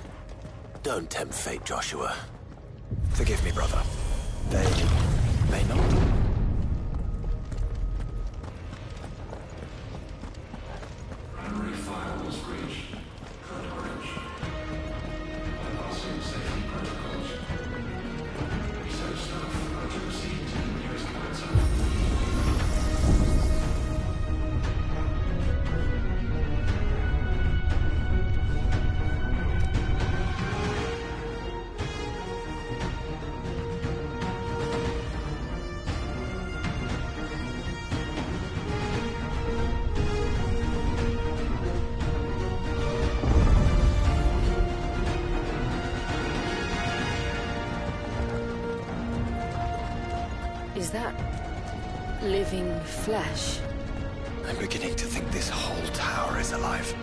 Don't tempt fate, Joshua. Forgive me, brother. They may not. Primary file was breached. Code orange. Bypassing safety protocols. Research staff are to proceed to the nearest point. Is that living flesh? I'm beginning to think this whole tower is alive.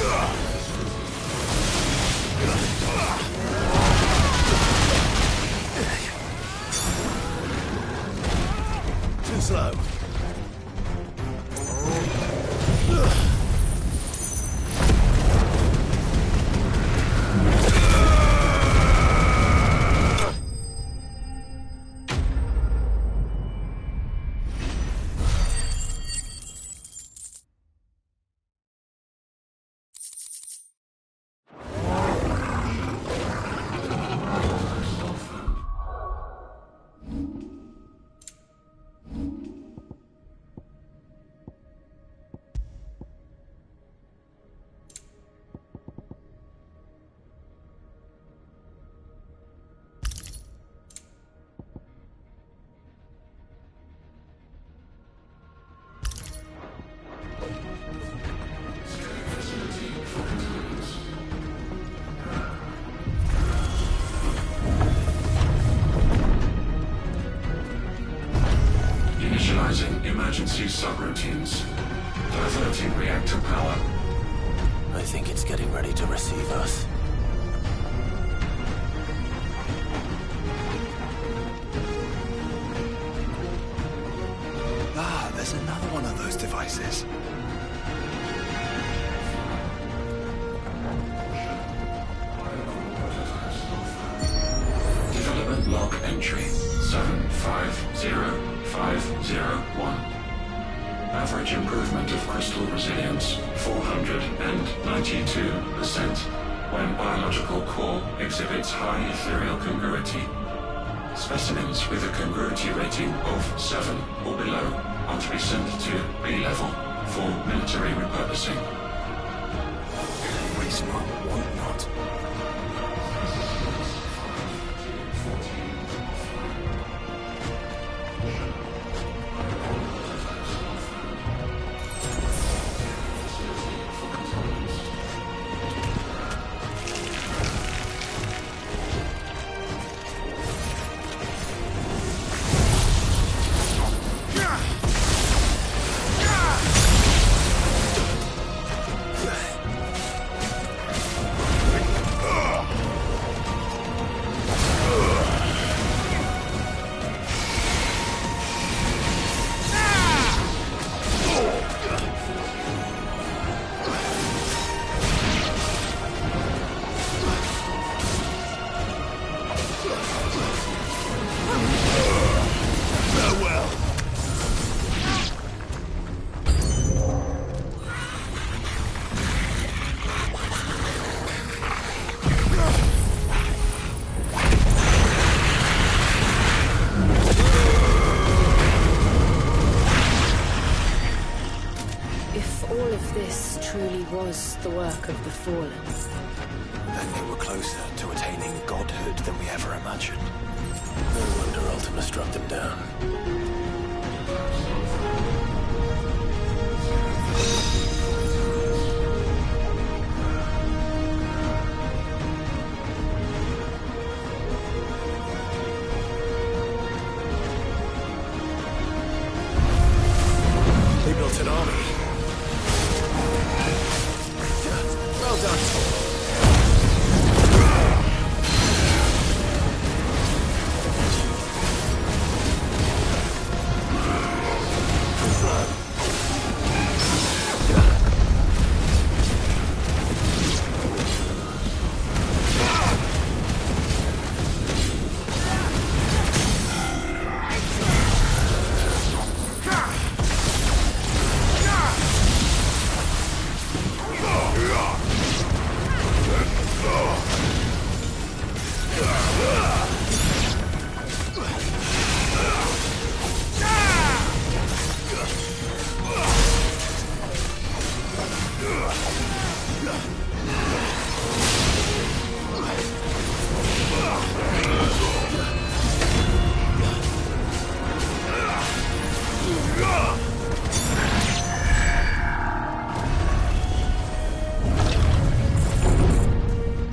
Too slow. Initializing emergency subroutines. Diverting reactor power. I think it's getting ready to receive us. Ah, there's another one of those devices. Development log entry 750501. Average improvement of crystal resilience 492% when biological core exhibits high ethereal congruity. Specimens with a congruity rating of 7 or below are to be sent to B level for military repurposing. Waste not, want not. Was the work of the Fallen. Then they were closer to attaining godhood than we ever imagined. No wonder Ultima struck them down. They built an army. Well done.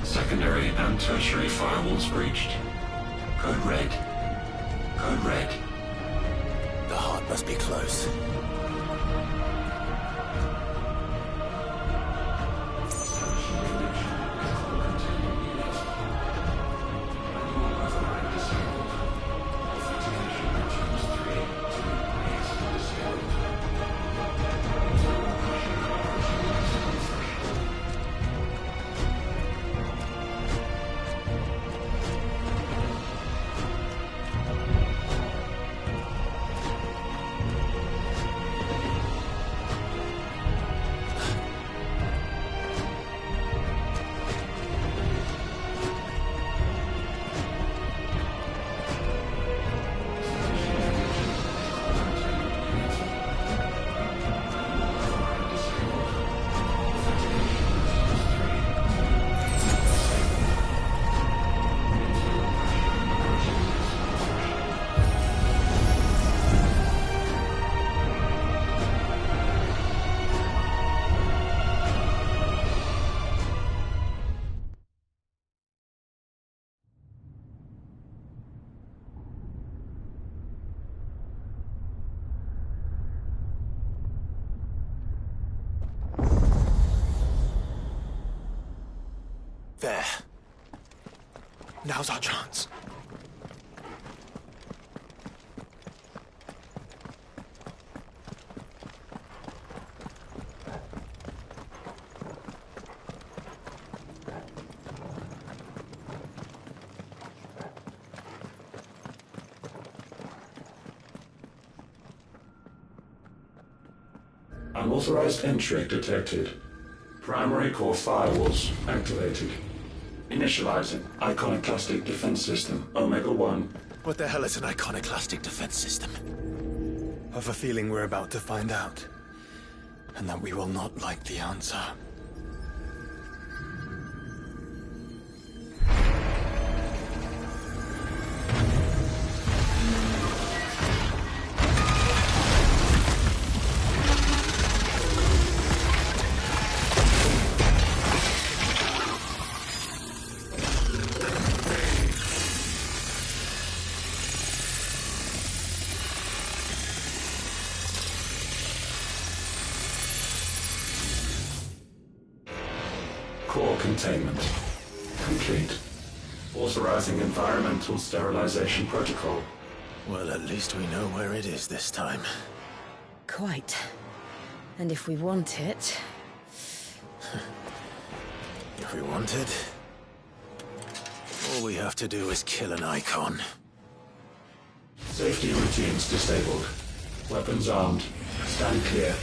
Secondary and tertiary firewalls breached. Code red. Code red. The heart must be close. There. Now's our chance. Unauthorized entry detected. Primary core firewalls activated. Initializing iconoclastic defense system Omega-1. What the hell is an iconoclastic defense system? I have a feeling we're about to find out. And that we will not like the answer. Core containment complete. Authorizing environmental sterilization protocol. Well, at least we know where it is this time. Quite. And if we want it... If we want it, all we have to do is kill an icon. Safety routines disabled. Weapons armed. Stand clear.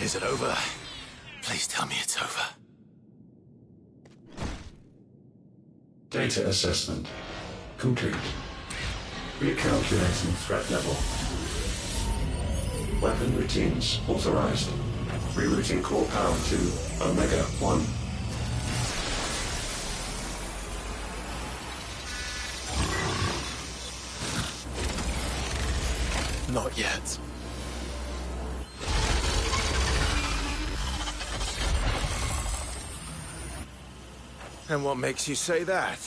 Is it over? Please tell me it's over. Data assessment complete. Recalculating threat level. Weapon routines authorized. Rerouting core power to Omega-1. Not yet. And what makes you say that?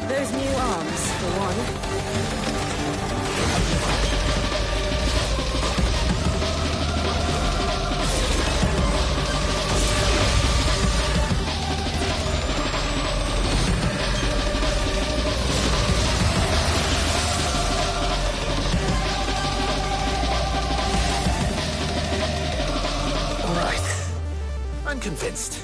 Those new arms, for one. Convinced.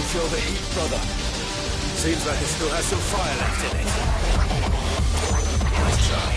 Feel the heat, brother. Seems like it still has some fire left in it. Nice try.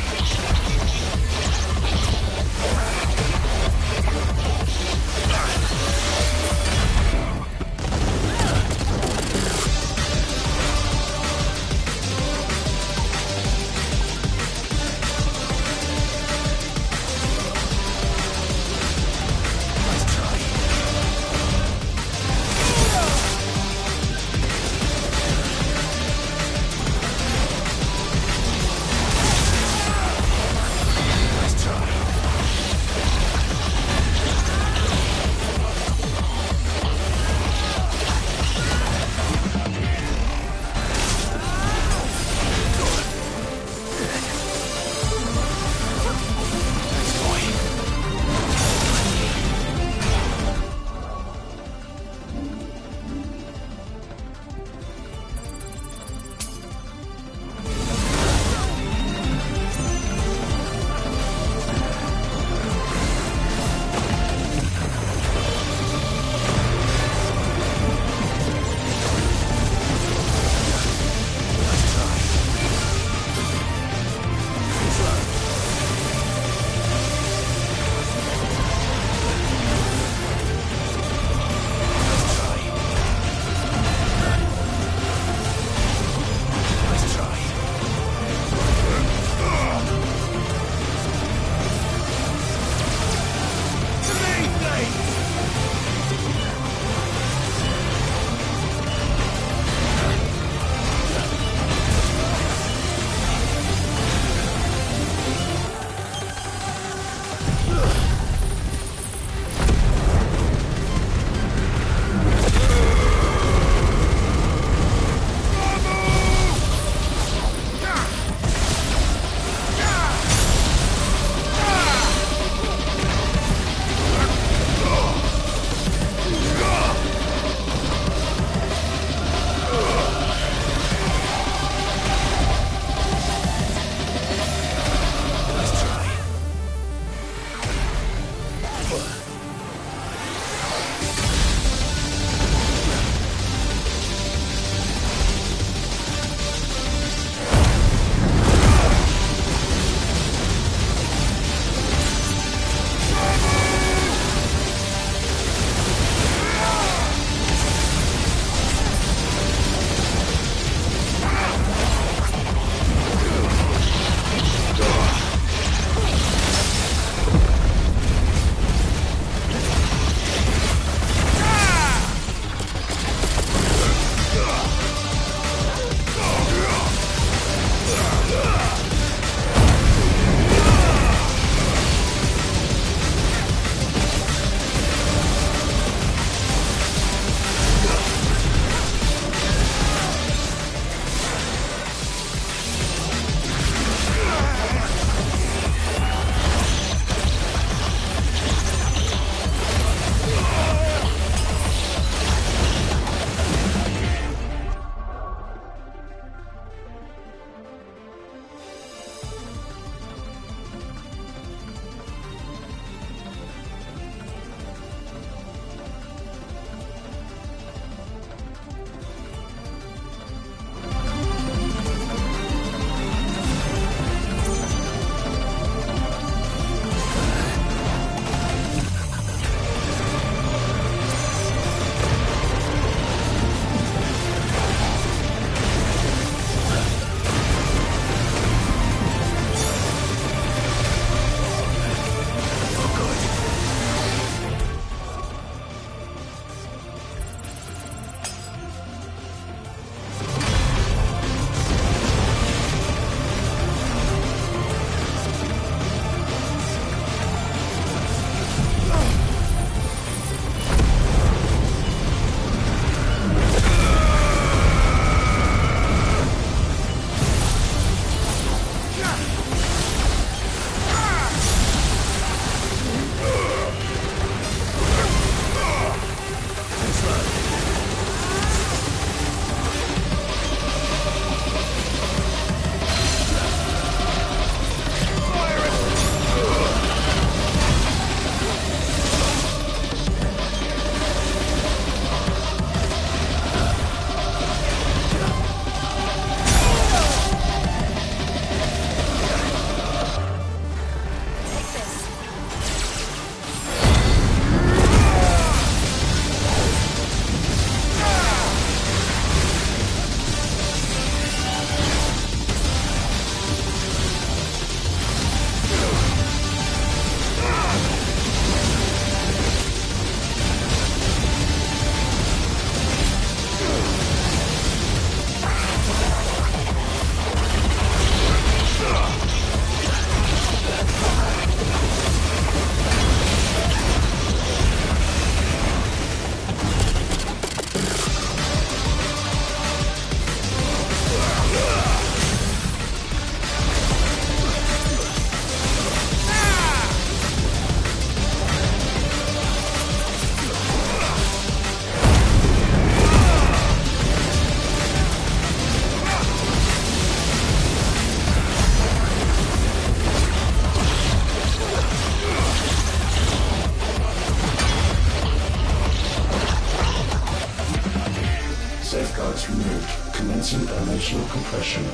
parts removed. Commencing dimensional compression.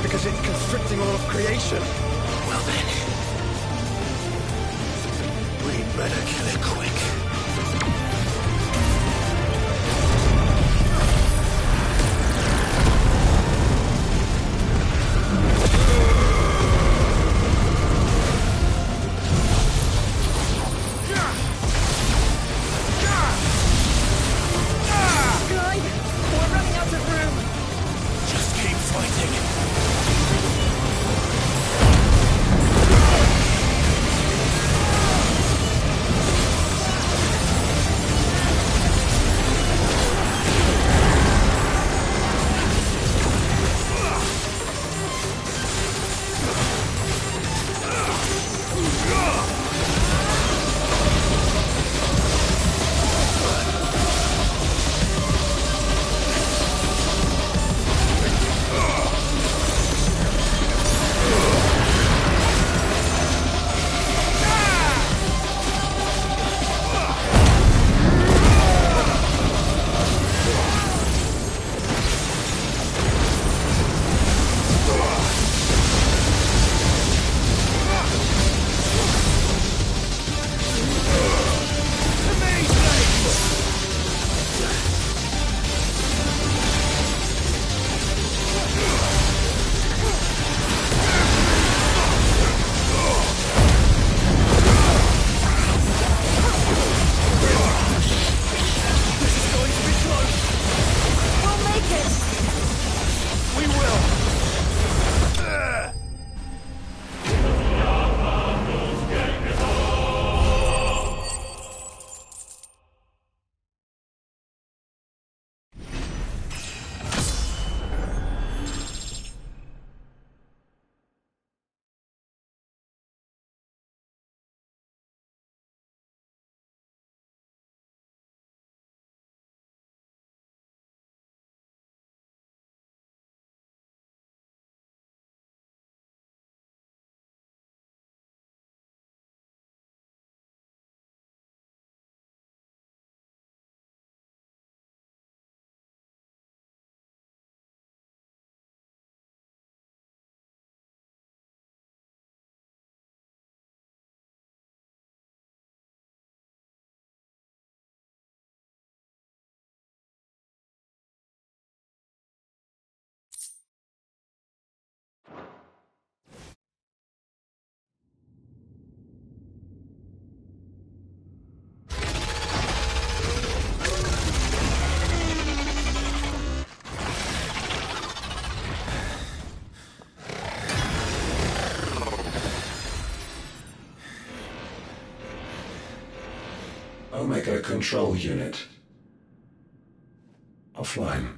Because it's constricting all of creation. Well then, we'd better kill it quick. Omega Control Unit. Offline.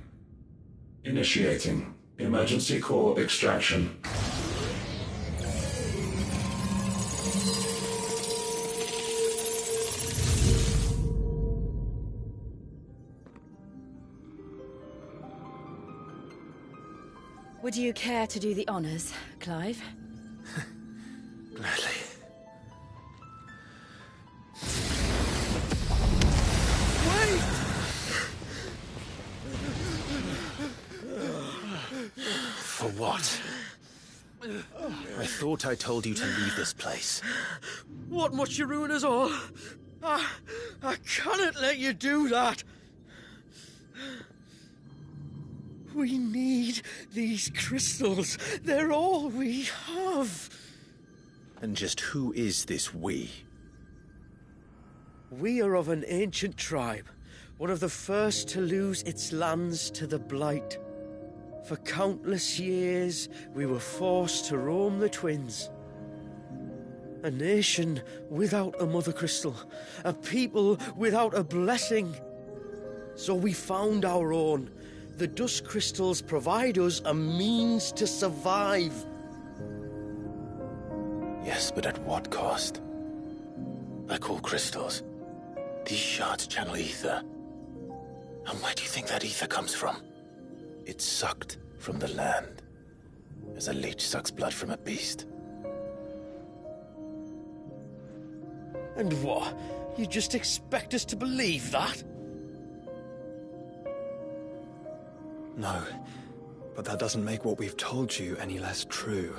Initiating emergency core extraction. Would you care to do the honors, Clive? Gladly. Wait! For what? I thought I told you to leave this place. What must you ruin us all? I cannot let you do that. We need these crystals. They're all we have. And just who is this we? We are of an ancient tribe, one of the first to lose its lands to the Blight. For countless years, we were forced to roam the Twins. A nation without a Mother Crystal, a people without a blessing. So we found our own. The dust crystals provide us a means to survive. Yes, but at what cost? Like all crystals, these shards channel ether. And where do you think that ether comes from? It's sucked from the land, as a leech sucks blood from a beast. And what? You just expect us to believe that? No, but that doesn't make what we've told you any less true.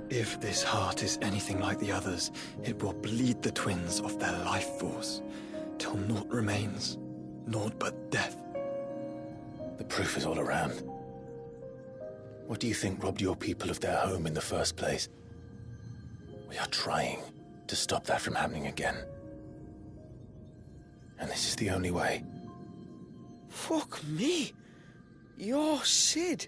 If this heart is anything like the others, it will bleed the twins of their life force, till naught remains, naught but death. The proof is all around. What do you think robbed your people of their home in the first place? We are trying to stop that from happening again. And this is the only way. Fuck me. You're Sid.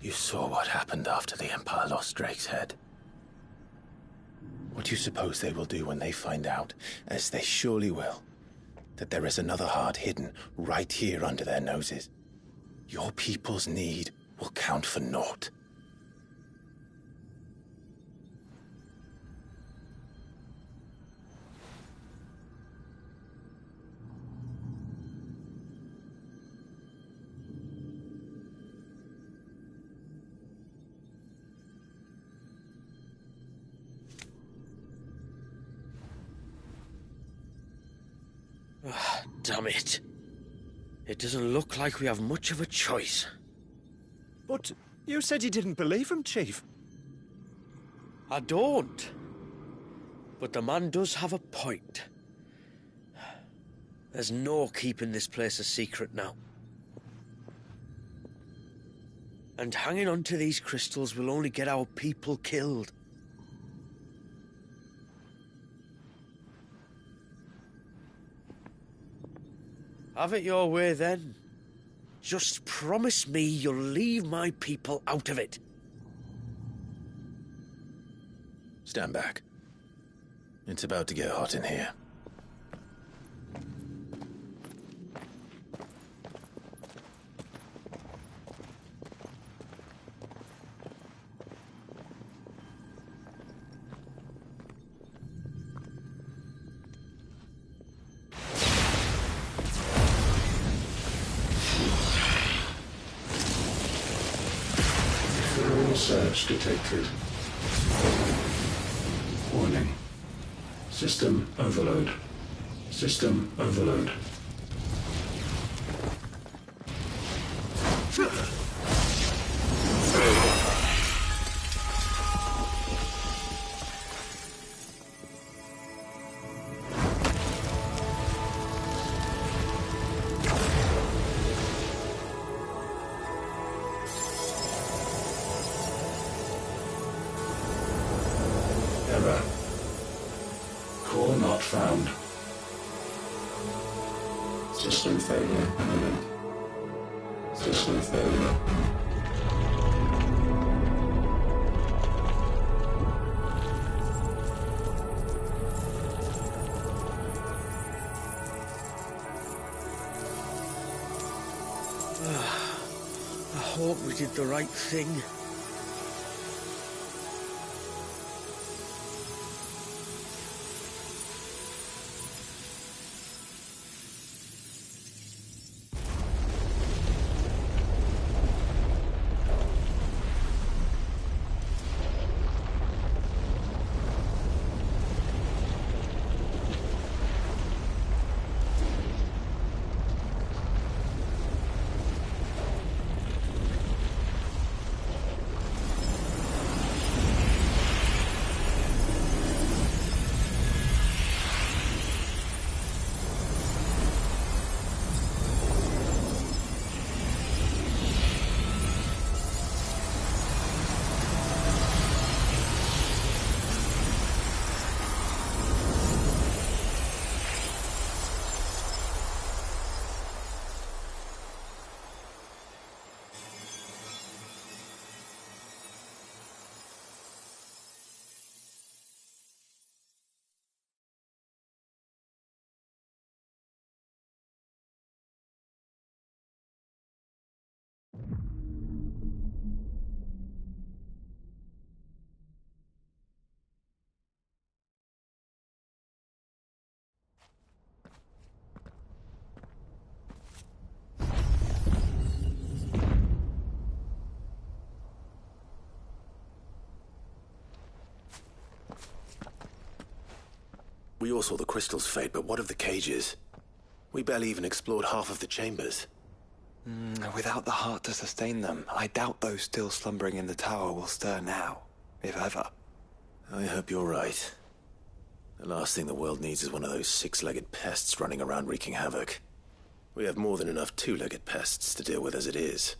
You saw what happened after the Empire lost Drake's head. What do you suppose they will do when they find out, as they surely will, that there is another heart hidden right here under their noses? Your people's need will count for naught. Damn it. It doesn't look like we have much of a choice. But you said you didn't believe him, Chief. I don't. But the man does have a point. There's no keeping this place a secret now. And hanging on to these crystals will only get our people killed. Have it your way, then. Just promise me you'll leave my people out of it. Stand back. It's about to get hot in here. Surge detected. Warning. System overload. System overload. Error. Core not found. System failure imminent. System failure. I hope we did the right thing. We all saw the crystals fade, but what of the cages? We barely even explored half of the chambers. Without the heart to sustain them, I doubt those still slumbering in the tower will stir now, if ever. I hope you're right. The last thing the world needs is one of those six-legged pests running around wreaking havoc. We have more than enough two-legged pests to deal with as it is.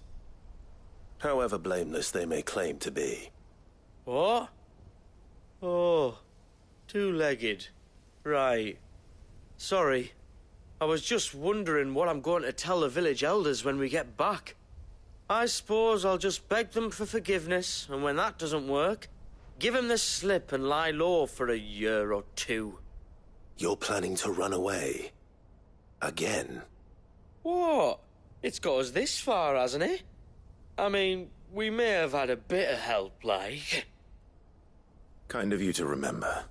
However blameless they may claim to be. What? Oh, two-legged. Right. Sorry. I was just wondering what I'm going to tell the village elders when we get back. I suppose I'll just beg them for forgiveness, and when that doesn't work, give them the slip and lie low for a year or two. You're planning to run away? Again? What? It's got us this far, hasn't it? I mean, we may have had a bit of help, like. Kind of you to remember.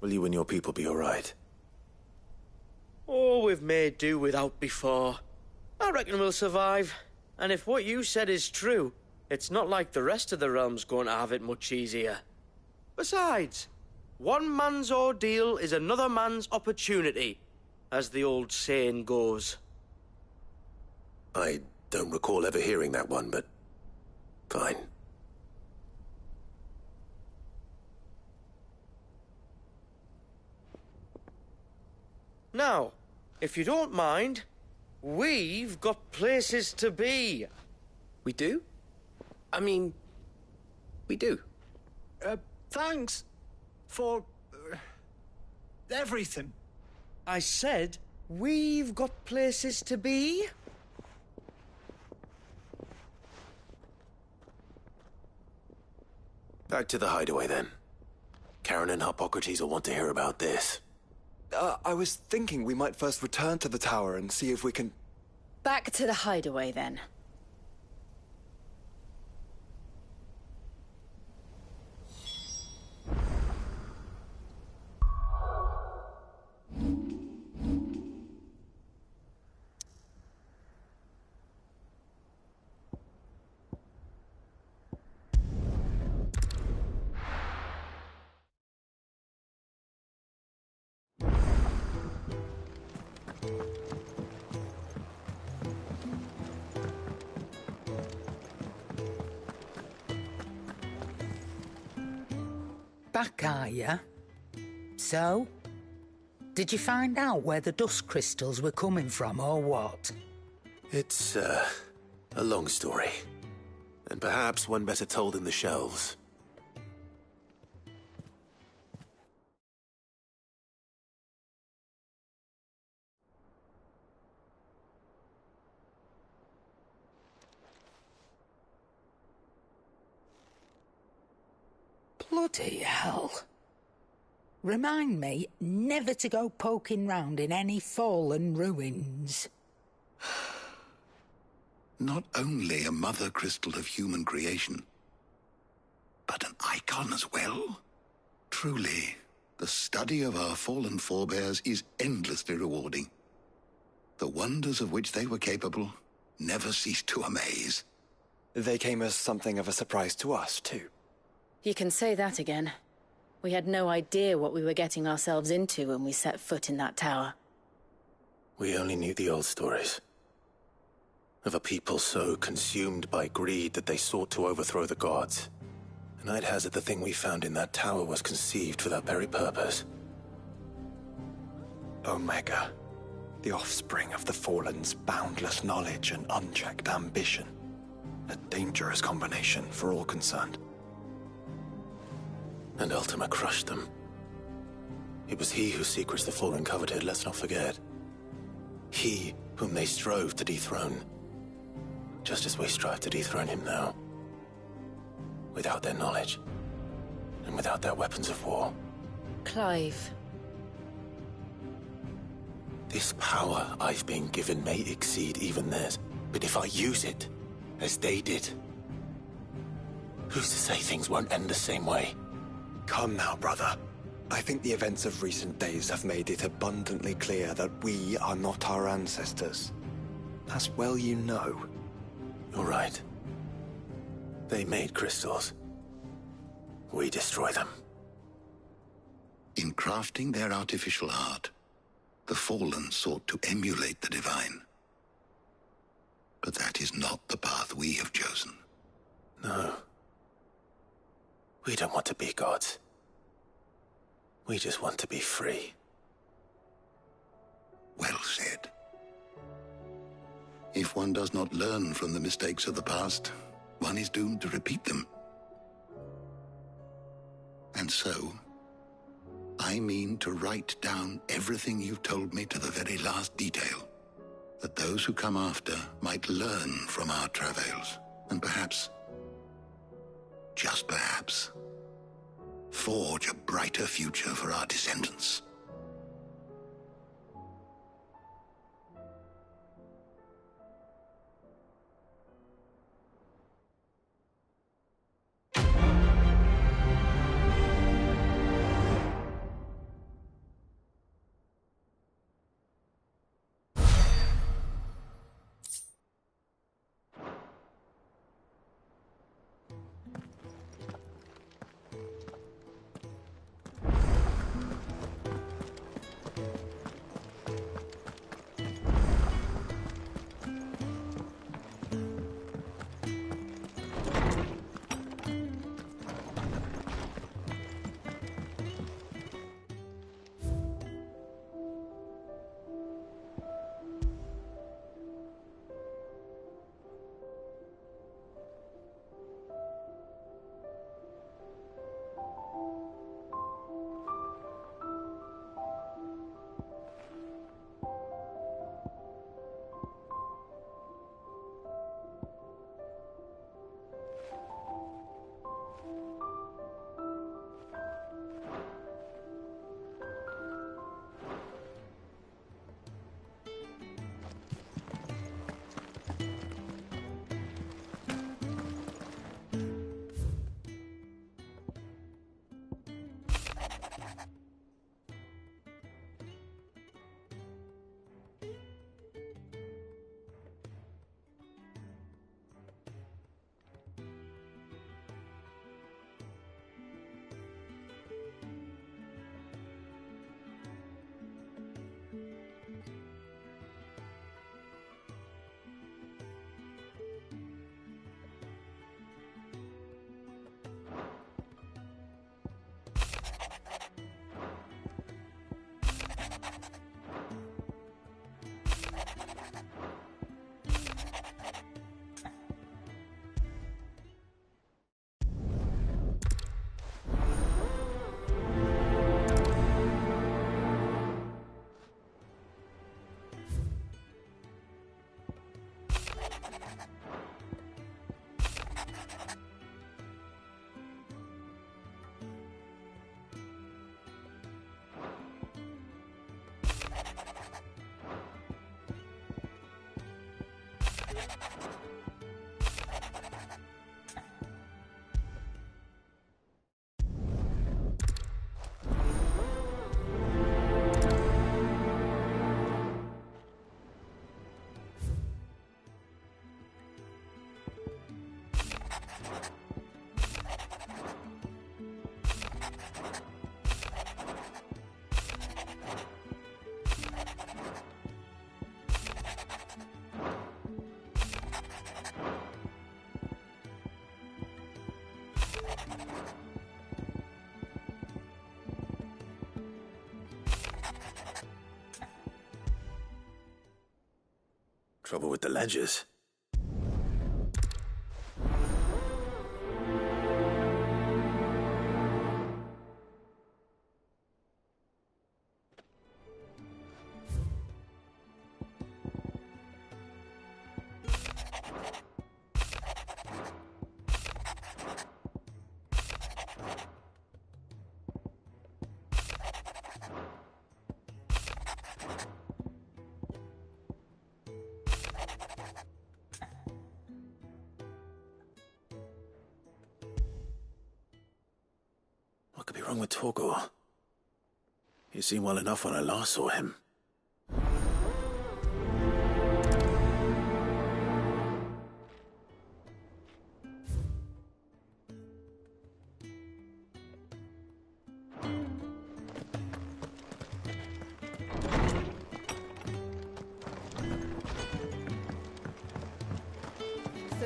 Will you and your people be all right? Oh, we've made do without before. I reckon we'll survive. And if what you said is true, it's not like the rest of the realm's going to have it much easier. Besides, one man's ordeal is another man's opportunity, as the old saying goes. I don't recall ever hearing that one, but fine. Now, if you don't mind, we've got places to be. We do? I mean, we do. Thanks for everything. I said we've got places to be. Back to the hideaway, then. Karen and Hippocrates will want to hear about this. I was thinking we might first return to the tower and see if we can... Back to the hideaway, then. Back, are ya? So? Did you find out where the dust crystals were coming from, or what? It's, a long story. And perhaps one better told in the shelves. Bloody hell. Remind me never to go poking round in any fallen ruins. Not only a mother crystal of human creation, but an icon as well. Truly, the study of our fallen forebears is endlessly rewarding. The wonders of which they were capable never ceased to amaze. They came as something of a surprise to us, too. You can say that again. We had no idea what we were getting ourselves into when we set foot in that tower. We only knew the old stories. Of a people so consumed by greed that they sought to overthrow the gods. And I'd hazard the thing we found in that tower was conceived for that very purpose. Omega. The offspring of the Fallen's boundless knowledge and unchecked ambition. A dangerous combination for all concerned. And Ultima crushed them. It was he whose secrets the Fallen coveted, let's not forget. He whom they strove to dethrone. Just as we strive to dethrone him now. Without their knowledge. And without their weapons of war. Clive. This power I've been given may exceed even theirs. But if I use it, as they did, who's to say things won't end the same way? Come now, brother. I think the events of recent days have made it abundantly clear that we are not our ancestors. As well you know. You're right. They made crystals. We destroy them. In crafting their artificial art, the fallen sought to emulate the divine. But that is not the path we have chosen. No. We don't want to be gods. We just want to be free. Well said. If one does not learn from the mistakes of the past, one is doomed to repeat them. And so, I mean to write down everything you've told me to the very last detail, that those who come after might learn from our travails, and perhaps, just perhaps, forge a brighter future for our descendants. Trouble with the ledgers. What could be wrong with Torgor? He seemed well enough when I last saw him.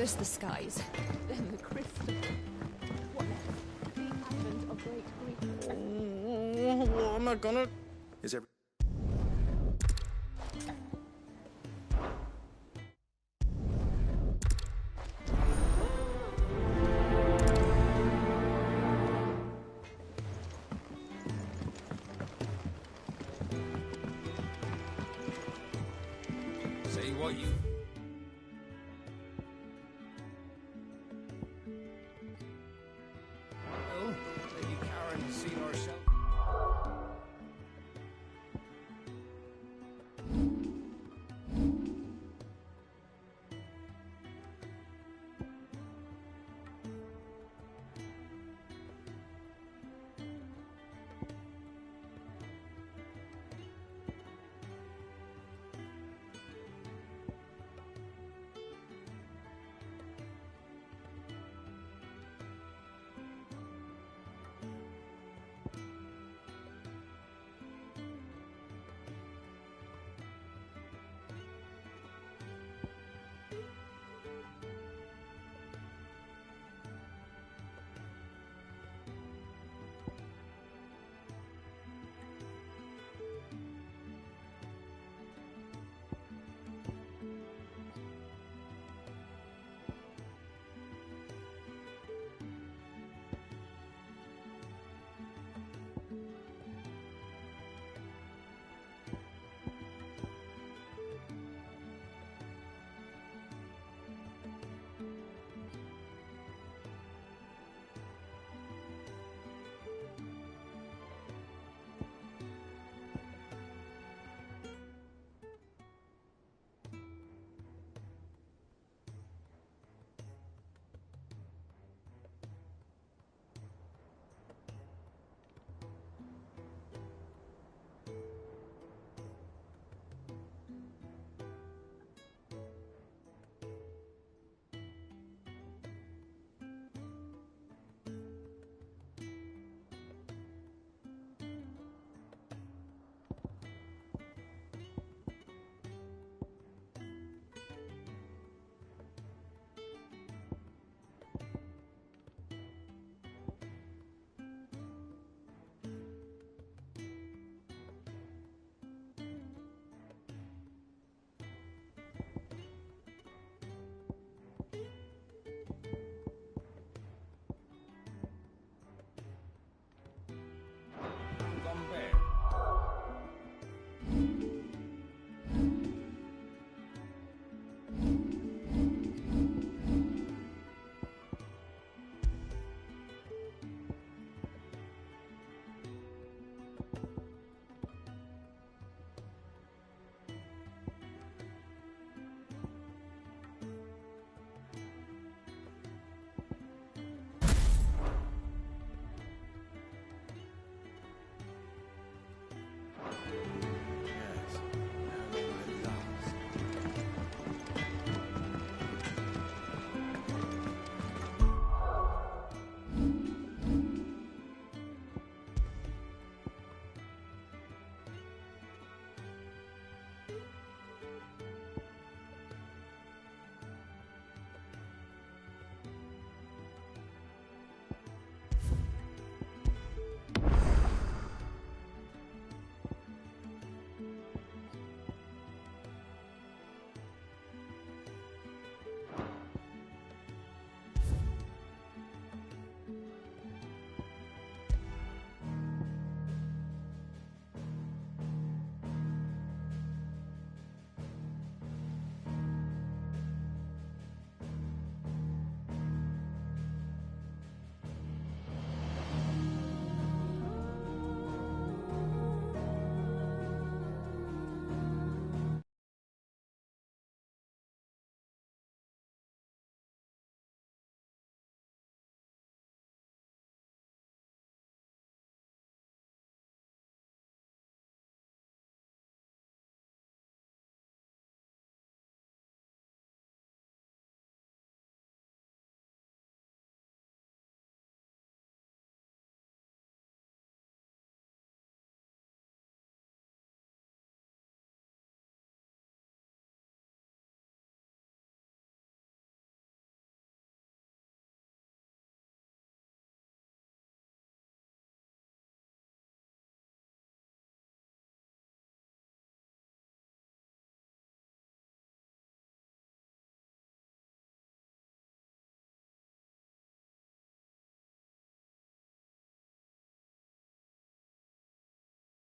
First the skies, then the crystal. What next? The advent of great Greek. What am I gonna... Is every... See what you... Well, Lady Karen's seen herself.